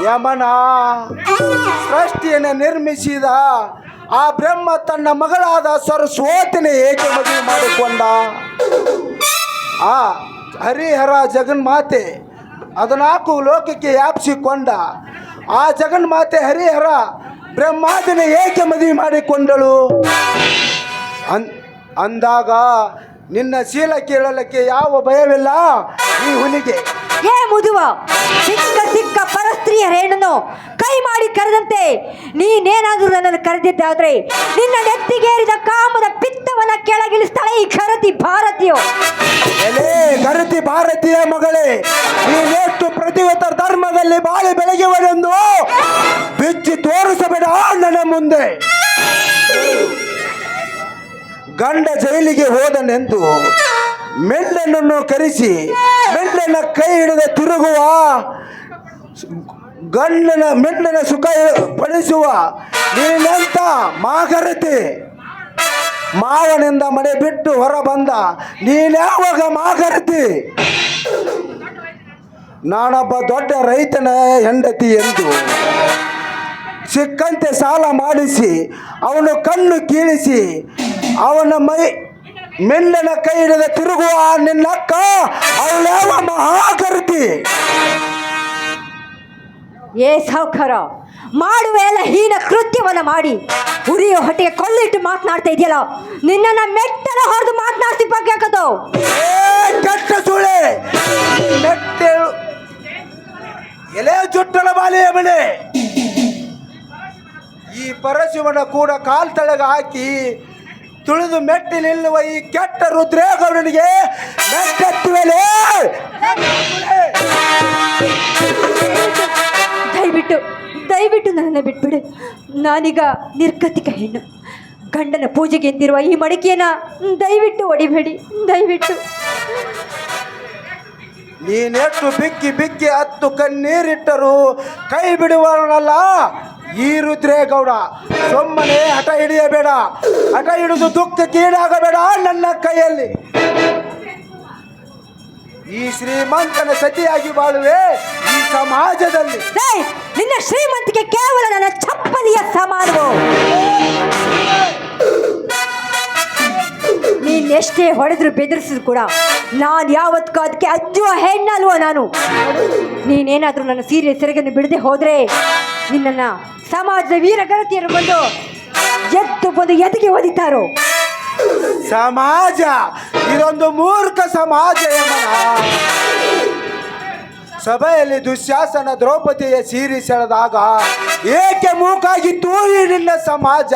ಯಮನ ಸೃಷ್ಟಿಯನ್ನು ನಿರ್ಮಿಸಿದ ಆ ಬ್ರಹ್ಮ ತನ್ನ ಮಗಳಾದ ಸರಸ್ವತಿನ ಏಕೆ ಮದುವೆ ಮಾಡಿಕೊಂಡ? ಆ ಹರಿಹರ ಜಗನ್ಮಾತೆ 14 ಲೋಕಕ್ಕೆ ವ್ಯಾಪಿಸಿಕೊಂಡ ಆ ಜಗನ್ಮಾತೆ ಹರಿಹರ ಬ್ರಹ್ಮಾದಿನ ಏಕೆ ಮದುವೆ ಮಾಡಿಕೊಂಡಳು ಅಂದಾಗ ನಿನ್ನ ಶೀಲ ಕೇಳಲಿಕ್ಕೆ ಯಾವ ಭಯವಿಲ್ಲ. ಈ ಹುಲಿಗೆ ಏ ಮುದುವ, ಸಿಕ್ಕ ಸಿಕ್ಕ ಪರಸ್ತ್ರೀಯರೇನನ್ನು ಕೈ ಮಾಡಿ ಕರೆದಂತೆ ನೀನೇನಾದರೂ ನನ್ನನ್ನು ಕರೆದಿದ್ದಾದ್ರೆ ನಿನ್ನ ನೆತ್ತಿಗೇರಿದ ಕಾಮದ ಪಿತ್ತವನ್ನ ಕೆಳಗಿಳಿಸ್ತಾಳೆ ಈ ಖರತಿ ಭಾರತೀಯೋ. ಎಲೆ ಗರತಿ ಭಾರತೀಯ ಮಗಳೇ, ನೀನೆಷ್ಟು ಪ್ರತಿವತ ಧರ್ಮದಲ್ಲಿ ಬಾಳಿ ಬೆಳಗುವನೆಂದು ಬಿಚ್ಚಿ ತೋರಿಸಬೇಡ ನನ್ನ ಮುಂದೆ. ಗಂಡ ಜೈಲಿಗೆ ಹೋದನೆಂದು ಮೆಂಡನನ್ನು ಕರೆಸಿ ಮೆಂಡನ ಕೈ ಹಿಡಿದ ತಿರುಗುವ ಮೆಂಡನ ಸುಖ ಪಡಿಸುವ ನೀನೆಂತ ಮಾಗರತಿ. ಮಾವನಿಂದ ಮನೆ ಬಿಟ್ಟು ಹೊರ ಬಂದ ನೀನ್ಯಾವಾಗ ಮಾಗರತಿ? ನಾನೊಬ್ಬ ದೊಡ್ಡ ರೈತನ ಹೆಂಡತಿ ಎಂದು ಸಿಕ್ಕಂತೆ ಸಾಲ ಮಾಡಿಸಿ ಅವನು ಕಣ್ಣು ಕೀಳಿಸಿ ಅವನ ಮೆಂಡನ ಕೈ ಹಿಡಿದ ತಿರುಗುವ ನಿನ್ನಕ್ಕ ಅವಳ್ಯಾವ ಮಹಾಕರತಿ? ಏ ಸಾವುಕಾರ, ಮಾಡುವ ಎಲ್ಲ ಹೀನ ಕೃತ್ಯವನ್ನ ಮಾಡಿ ಉರಿಯೋ ಹೊಟ್ಟೆಗೆ ಕೊಳ್ಳಿಟ್ಟು ಮಾತನಾಡ್ತಾ ಇದೆಯಲ್ಲ, ನಿನ್ನನ್ನ ಮೆಟ್ಟಲ ಹೊಡೆದು ಮಾತನಾಡ್ತಿ ಬಗ್ಗೆ ಹಾಕೋದು. ಕೆಟ್ಟ ಸುಳೆ ಮೆಟ್ಟೆಳು ಎಲೆ ಚುಟ್ಟಳ ಬಾಲಿಯ ಮನೆ. ಈ ಪರಶಿವನ ಕೂಡ ಕಾಲ್ ತಳಗ ಹಾಕಿ ತುಳಿದು ಮೆಟ್ಟಿ ನಿಲ್ಲುವ ಈ ಕೆಟ್ಟ ರುದ್ರೇಗೌಡನಿಗೆ ಮೆಟ್ಟೆತ್ತುವೆಲೆ. ದಯವಿಟ್ಟು ನನ್ನನ್ನು ಬಿಟ್ಬಿಡು. ನಾನೀಗ ನಿರ್ಗತಿಕ ಹೆಣ್ಣು. ಗಂಡನ ಪೂಜೆಗೆ ಎಂದಿರುವ ಈ ಮಡಿಕೆಯನ್ನ ದಯವಿಟ್ಟು ಹೊಡಿಬೇಡಿ, ದಯವಿಟ್ಟು. ನೀನೆಷ್ಟು ಬಿಕ್ಕಿ ಬಿಕ್ಕಿ ಹತ್ತು ಕಣ್ಣೀರಿಟ್ಟರು ಕೈ ಬಿಡುವನಲ್ಲ ಈ ರುದ್ರೇಗೌಡ. ಸುಮ್ಮನೆ ಹಠ ಹಿಡಿಯಬೇಡ, ಹಠ ಹಿಡಿದು ದುಃಖಕ್ಕೀಡಾಗಬೇಡ ನನ್ನ ಕೈಯಲ್ಲಿ. ಈ ಶ್ರೀಮಂತನ ಸತಿಯಾಗಿ ಬಾಳುವೆ ಈ ಸಮಾಜದಲ್ಲಿ. ನಿನ್ನ ಶ್ರೀಮಂತಿಗೆ ಕೇವಲ ನನ್ನ ಚಪ್ಪಲಿಯ ಸಮಾನವು. ನೀನೆಷ್ಟೇ ಹೊಡೆದ್ರು ಬೆದರಿಸಿದ್ರು ಕೂಡ ನಾನು ಯಾವತ್ತೂ ಅದಕ್ಕೆ ಅಜ್ಜುವ ಹೆಣ್ಣಲ್ವ ನಾನು. ನೀನೇನಾದ್ರೂ ನನ್ನ ಸೀರೆ ಸೆರಗನ್ನು ಬಿಡದೆ ಹೋದ್ರೆ ನಿನ್ನನ್ನ ಸಮಾಜದ ವೀರಗರತಿಯರು ಬಂದು ಎದೆಗೆ ಒದಿತಾರೋ. ಸಮಾಜ ಇದೊಂದು ಮೂರ್ಖ ಸಮಾಜ ಯಮನ. ಸಭೆಯಲ್ಲಿ ದುಶ್ಯಾಸನ ದ್ರೌಪದಿಯ ಸೀರೆ ಸೆಳೆದಾಗ ಏಕೆ ಮೂಕಾಗಿತ್ತು ಈ ನಿನ್ನ ಸಮಾಜ?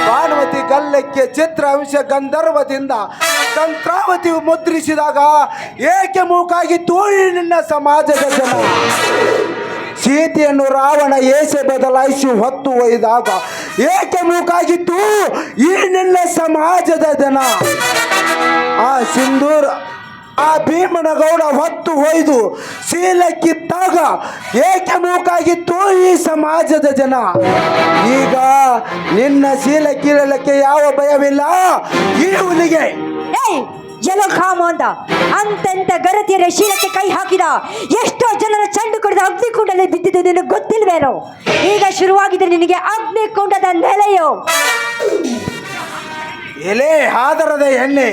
ಭಾನುಮತಿ ಗಲ್ಲಕ್ಕೆ ಚಿತ್ರಾಂಶ ಗಂಧರ್ವದಿಂದ ತಂತ್ರಾವತಿ ಮುದ್ರಿಸಿದಾಗ ಏಕೆ ಮೂಕಾಗಿತ್ತು ಈ ನಿನ್ನ ಸಮಾಜದ ಜನ? ಸೀತೆಯನ್ನು ರಾವಣ ಏಸೆ ಬದಲಾಯಿಸಿ ಹೊತ್ತು ಒಯ್ದಾಗ ಏಕೆ ಮೂಕಾಗಿತ್ತು ಈ ನಿನ್ನ ಸಮಾಜದ ಜನ? ಆ ಸಿಂಧೂರ ಆ ಭೀಮನಗೌಡ ಹೊತ್ತು ಒಯ್ದು ಶೀಲ ಕಿತ್ತಾಗ ಏಕೆ ಮೂಕಾಗಿತ್ತು ಈ ಸಮಾಜದ ಜನ? ಈಗ ನಿನ್ನ ಶೀಲ ಕೀಳಲಿಕ್ಕೆ ಯಾವ ಭಯವಿಲ್ಲ ಈ ಹುಲಿಗೆ. ಜಲಖಾಮ ಅಂತೆಂತ ಗರತಿಯರ ಶೀಲಕ್ಕೆ ಕೈ ಹಾಕಿದ ಎಷ್ಟೋ ಜನರ ಚಂಡು ಕುಡಿದ ಅಗ್ನಿಕುಂಡದಲ್ಲಿ ಬಿದ್ದಿದ್ದು ನಿನಗೆ ಗೊತ್ತಿಲ್ವೇನೋ? ಈಗ ಶುರುವಾಗಿದೆ ನಿನಗೆ ಅಗ್ನಿಕುಂಡದ ನೆಲೆಯೋ. ಎಲೆ ಹಾದರದ ಎಣ್ಣೆ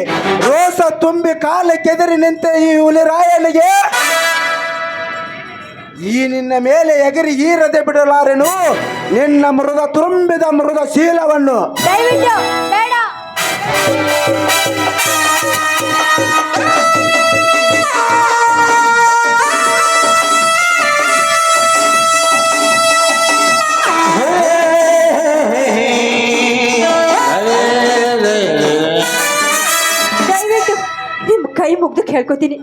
ರೋಸ ತುಂಬಿ ಕಾಲ ಕೆದರಿ ನಿಂತ ಈ ಹುಲಿರಾಯನಿಗೆ ಈ ನಿನ್ನ ಮೇಲೆ ಎಗರಿ ಈರದೆ ಬಿಡಲಾರೆನು ನಿನ್ನ ಮೃದ ತುಂಬಿದ ಮೃದ ಶೀಲವನ್ನು. ದಯವಿಟ್ಟು ಬೇಡ. ಕೈ ಮುಗ್ದು ಕೇಳ್ಕೊತೀನಿ,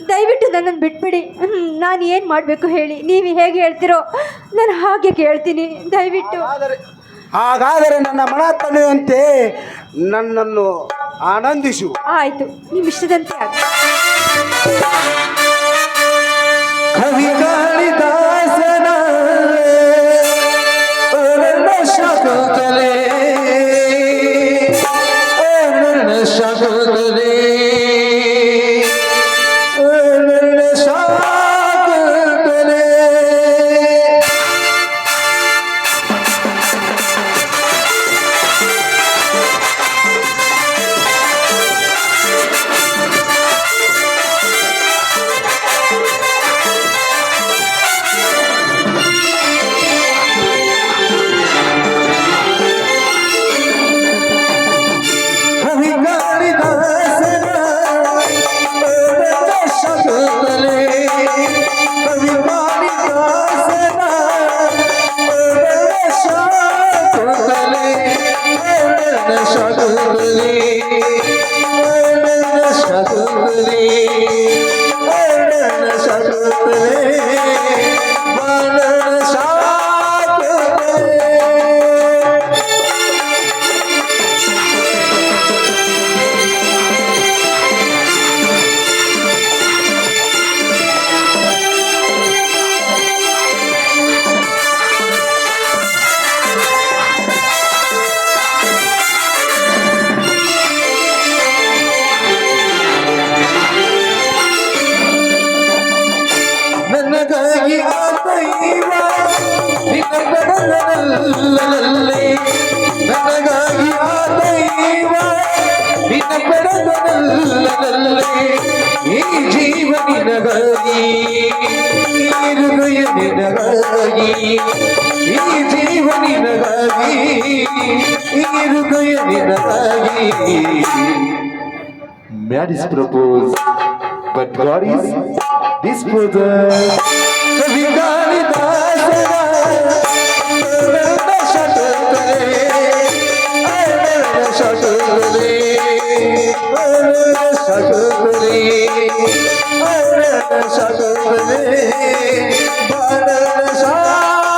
ದಯವಿಟ್ಟು ನನ್ನನ್ನು ಬಿಟ್ಬಿಡಿ. ನಾನು ಏನು ಮಾಡಬೇಕು ಹೇಳಿ? ನೀವು ಹೇಗೆ ಹೇಳ್ತಿರೋ ನಾನು ಹಾಗೆ ಕೇಳ್ತೀನಿ, ದಯವಿಟ್ಟು. ಹಾಗಾದರೆ ನನ್ನ ಮನ ತನ್ನುವಂತೆ ನನ್ನನ್ನು ಆನಂದಿಸು. ಆಯಿತು, ನಿಮ್ಮ ಇಷ್ಟದಂತೆ ಆಗ. ಕವಿ ಕಾಳಿದಾಸನ ಶಕುತಲೆ ಶಕುತಲೆ ಸಾಕುತ್ತದೆ ಸಾಕುತ್ತದೆ ಸಾಕುತ್ತದೆ ನನಗಾಗಿ ಆ ದೈವ ನಿನಗಡನಲ್ಲೇ ನನಗಾಗಿ ಆ ದೈವ ನಿನಗಡನಲ್ಲೇ ಈ ಜೀವ ನಿನಗಾಗಿ ಈ ಹೃದಯ ನಿನಗಾಗಿ ಈ ಜೀವ ನಿನಗಾಗಿ ಈ ಹೃದಯ ನಿನಗಾಗಿ Man is proposed, but God is disposed. कभी गाली दासरा नशा करे नशा करे नशा करे नशा करे नशा करे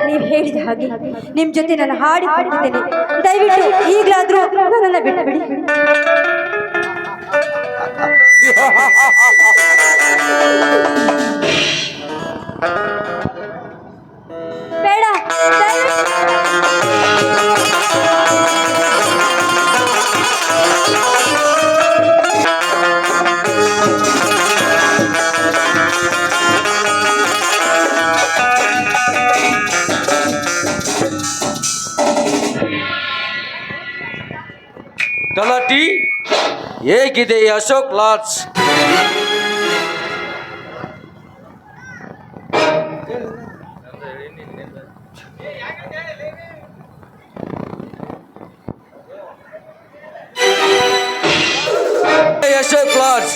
ನೀವು ಹೇಳಿದ ಹಾಗೆ ನಿಮ್ ಜೊತೆ ನಾನು ಹಾಡಿಕೊಂಡಿದ್ದೇನೆ. ದಯವಿಟ್ಟು ಈಗಲಾದ್ರೂ ನನ್ನನ್ನು ಬಿಟ್ಟುಬಿಡಿ. ಬೇಡ, ತಲಾಟಿ ಹೇಗಿದೆ ಈ ಅಶೋಕ್ ಲಾಡ್ಜ್? ಅಶೋಕ್ ಲಾಡ್ಜ್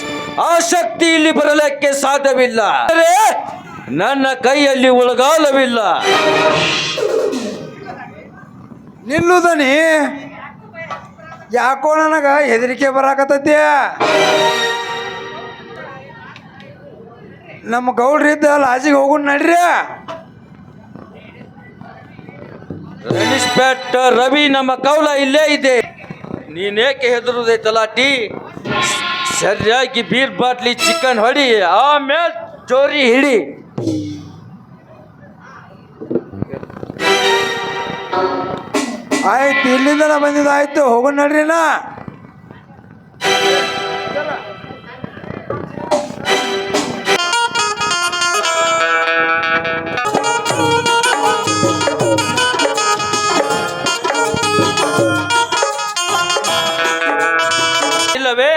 ಆ ಶಕ್ತಿ ಇಲ್ಲಿ ಬರಲಿಕ್ಕೆ ಸಾಧ್ಯವಿಲ್ಲ. ನನ್ನ ಕೈಯಲ್ಲಿ ಉಳಗಾಲವಿಲ್ಲ. ನಿಲ್ಲುದನಿ ಯಾಕೋ ನನಗ ಹೆದರಿಕೆ ಬರಾಕತ್ತೈತಿ. ನಮ್ಮ ಗೌಡ್ರಿದ್ದ ಲಾಜಿಗೆ ಹೋಗೋಣ ನಡ್ರಿ. ಇನ್ಸ್ಪೆಕ್ಟರ್ ರವಿ ನಮ್ಮ ಕೌಲ ಇಲ್ಲೇ ಇದೆ. ನೀನೇಕೆ ಹೆದರುದೆ ತಲಾಟಿ? ಸರಿಯಾಗಿ ಬೀರ್ ಬಾಟ್ಲಿ ಚಿಕನ್ ಹೊಡಿ, ಆಮೇಲೆ ಚೋರಿ ಹಿಡಿ. ಆಯ್ತು, ಇಲ್ಲಿಂದ ಬಂದಿದ್ದಾಯ್ತು, ಹೋಗೋಣ ನಡ್ರಿನಾ. ಇಲ್ಲವೇ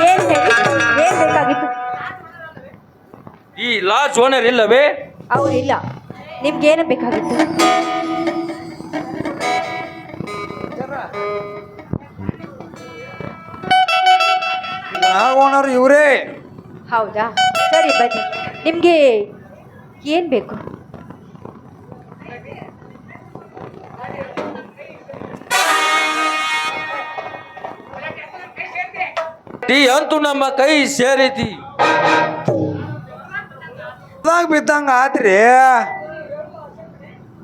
ಏನ್ ಬೇಕಾಗಿತ್ತು? ಈ ಲಾಡ್ಜ್ ಓನರ್ ಇಲ್ಲವೇ? ಅವ್ರಿಲ್ಲ. ನಿಮ್ಗೇನು ಬೇಕಾಗಿತ್ತು? ಓನರ್ ಇವರೇ. ಹೌದಾ, ಸರಿ ಬನ್ನಿ. ನಿಮ್ಗೆ ಏನ್ ಬೇಕು? ತಲಾಟಿ ಅಂತೂ ನಮ್ಮ ಕೈ ಸೇರಿತಿ. ಬಿದ್ದಂಗ ಆತ್ರಿ,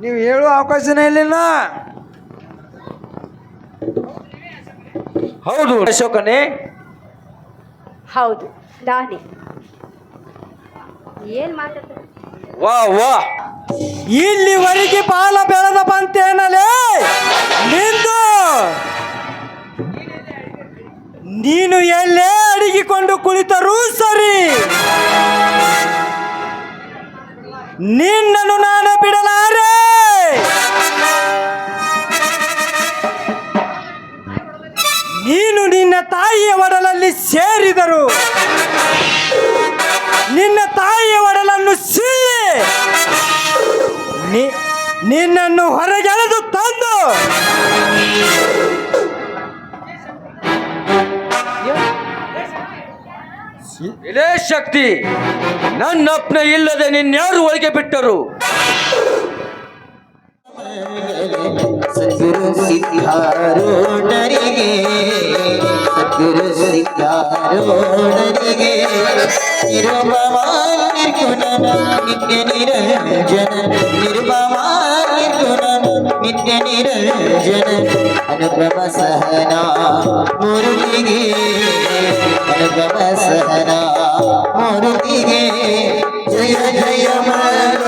ನೀವು ಹೇಳುವ ಅವಕಾಶನೇ ಇಲ್ಲಿಲ್ಲ. ಹೌದು ಅಶೋಕನೇ, ಹೌದು ನಾನೇ. ಏನ್ ಮಾತಾಡ್ತಾರೆ? ವಾ ವಾ, ಇಲ್ಲಿವರೆಗೆ ಬಾಲ ಬೆಳೆದ ಬಂತೇನಲೇ ನಿಂದು. ನೀನು ಎಲ್ಲೇ ಅಡಗಿಕೊಂಡು ಕುಳಿತರೂ ಸರಿ, ನಿನ್ನನ್ನು ನಾನು ಬಿಡಲಾರೆ. ನೀನು ನಿನ್ನ ತಾಯಿಯ ಒಡಲಲ್ಲಿ ಸೇರಿದರು, ನಿನ್ನ ತಾಯಿಯ ಒಡಲನ್ನು ಸಿಳ್ಳಿ ನಿನ್ನನ್ನು ಹೊರಗೆಳೆದು ತಂದು ಇದೇ ಶಕ್ತಿ, ನನ್ನಪ್ಪನ ಇಲ್ಲದೆ ನಿನ್ಯಾರು ಒಳಗೆ ಬಿಟ್ಟರು? ಸದ್ಗುರು ಸಿದ್ಧಾರೂಢರಿಗೆ, ಸದ್ಗುರು ಸಿದ್ಧಾರೂಢರಿಗೆ ನಿರ್ಮಮ ನಿರ್ಗುಣ ನಿತ್ಯ ನಿರಂಜನ, ನಿರ್ಮಮ ನಿರ್ಗುಣ ನಿತ್ಯ ನಿರಂಜನ ಅನುಪಮ ಸಹನಾ ಮುರುಳಿಗೆ, ಅನುಪಮ ಸಹನಾ ಮುರುಳಿಗೆ ಜಯ ಜಯ ಮಂಗಲ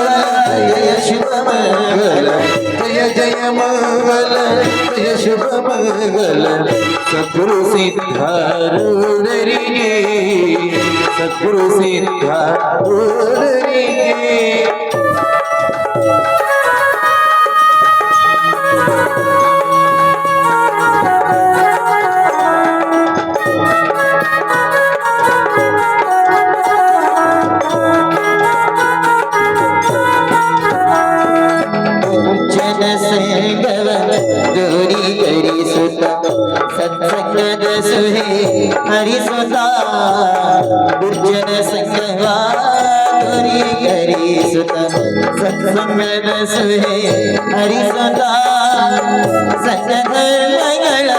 ಜಯ ಶುಭ ಮಂಗಲ, ಜಯ ಜಯ ಮಂಗಲ ಜಯ ಶುಭ ಮಂಗಲ ಸದ್ಗುರು ಸಿದ್ಧಾರೂಢರಿಗೆ, ಸದ್ಗುರು ಸಿದ್ಧಾರೂಢರಿಗೆ. ದೂರೀಕರಿಸುತ್ತ ಸತ್ಸಂಗದ ಸುಹೆ ಹರಿಸುತ್ತ, ದುರ್ಜನ ಸಂಗವ ದೂರೀಕರಿಸುತ್ತ ಸತ್ಸಂಗದ ಸುಹೆ ಹರಿಸುತ್ತ, ಸತ್ಯ ಧರ್ಮಗಳ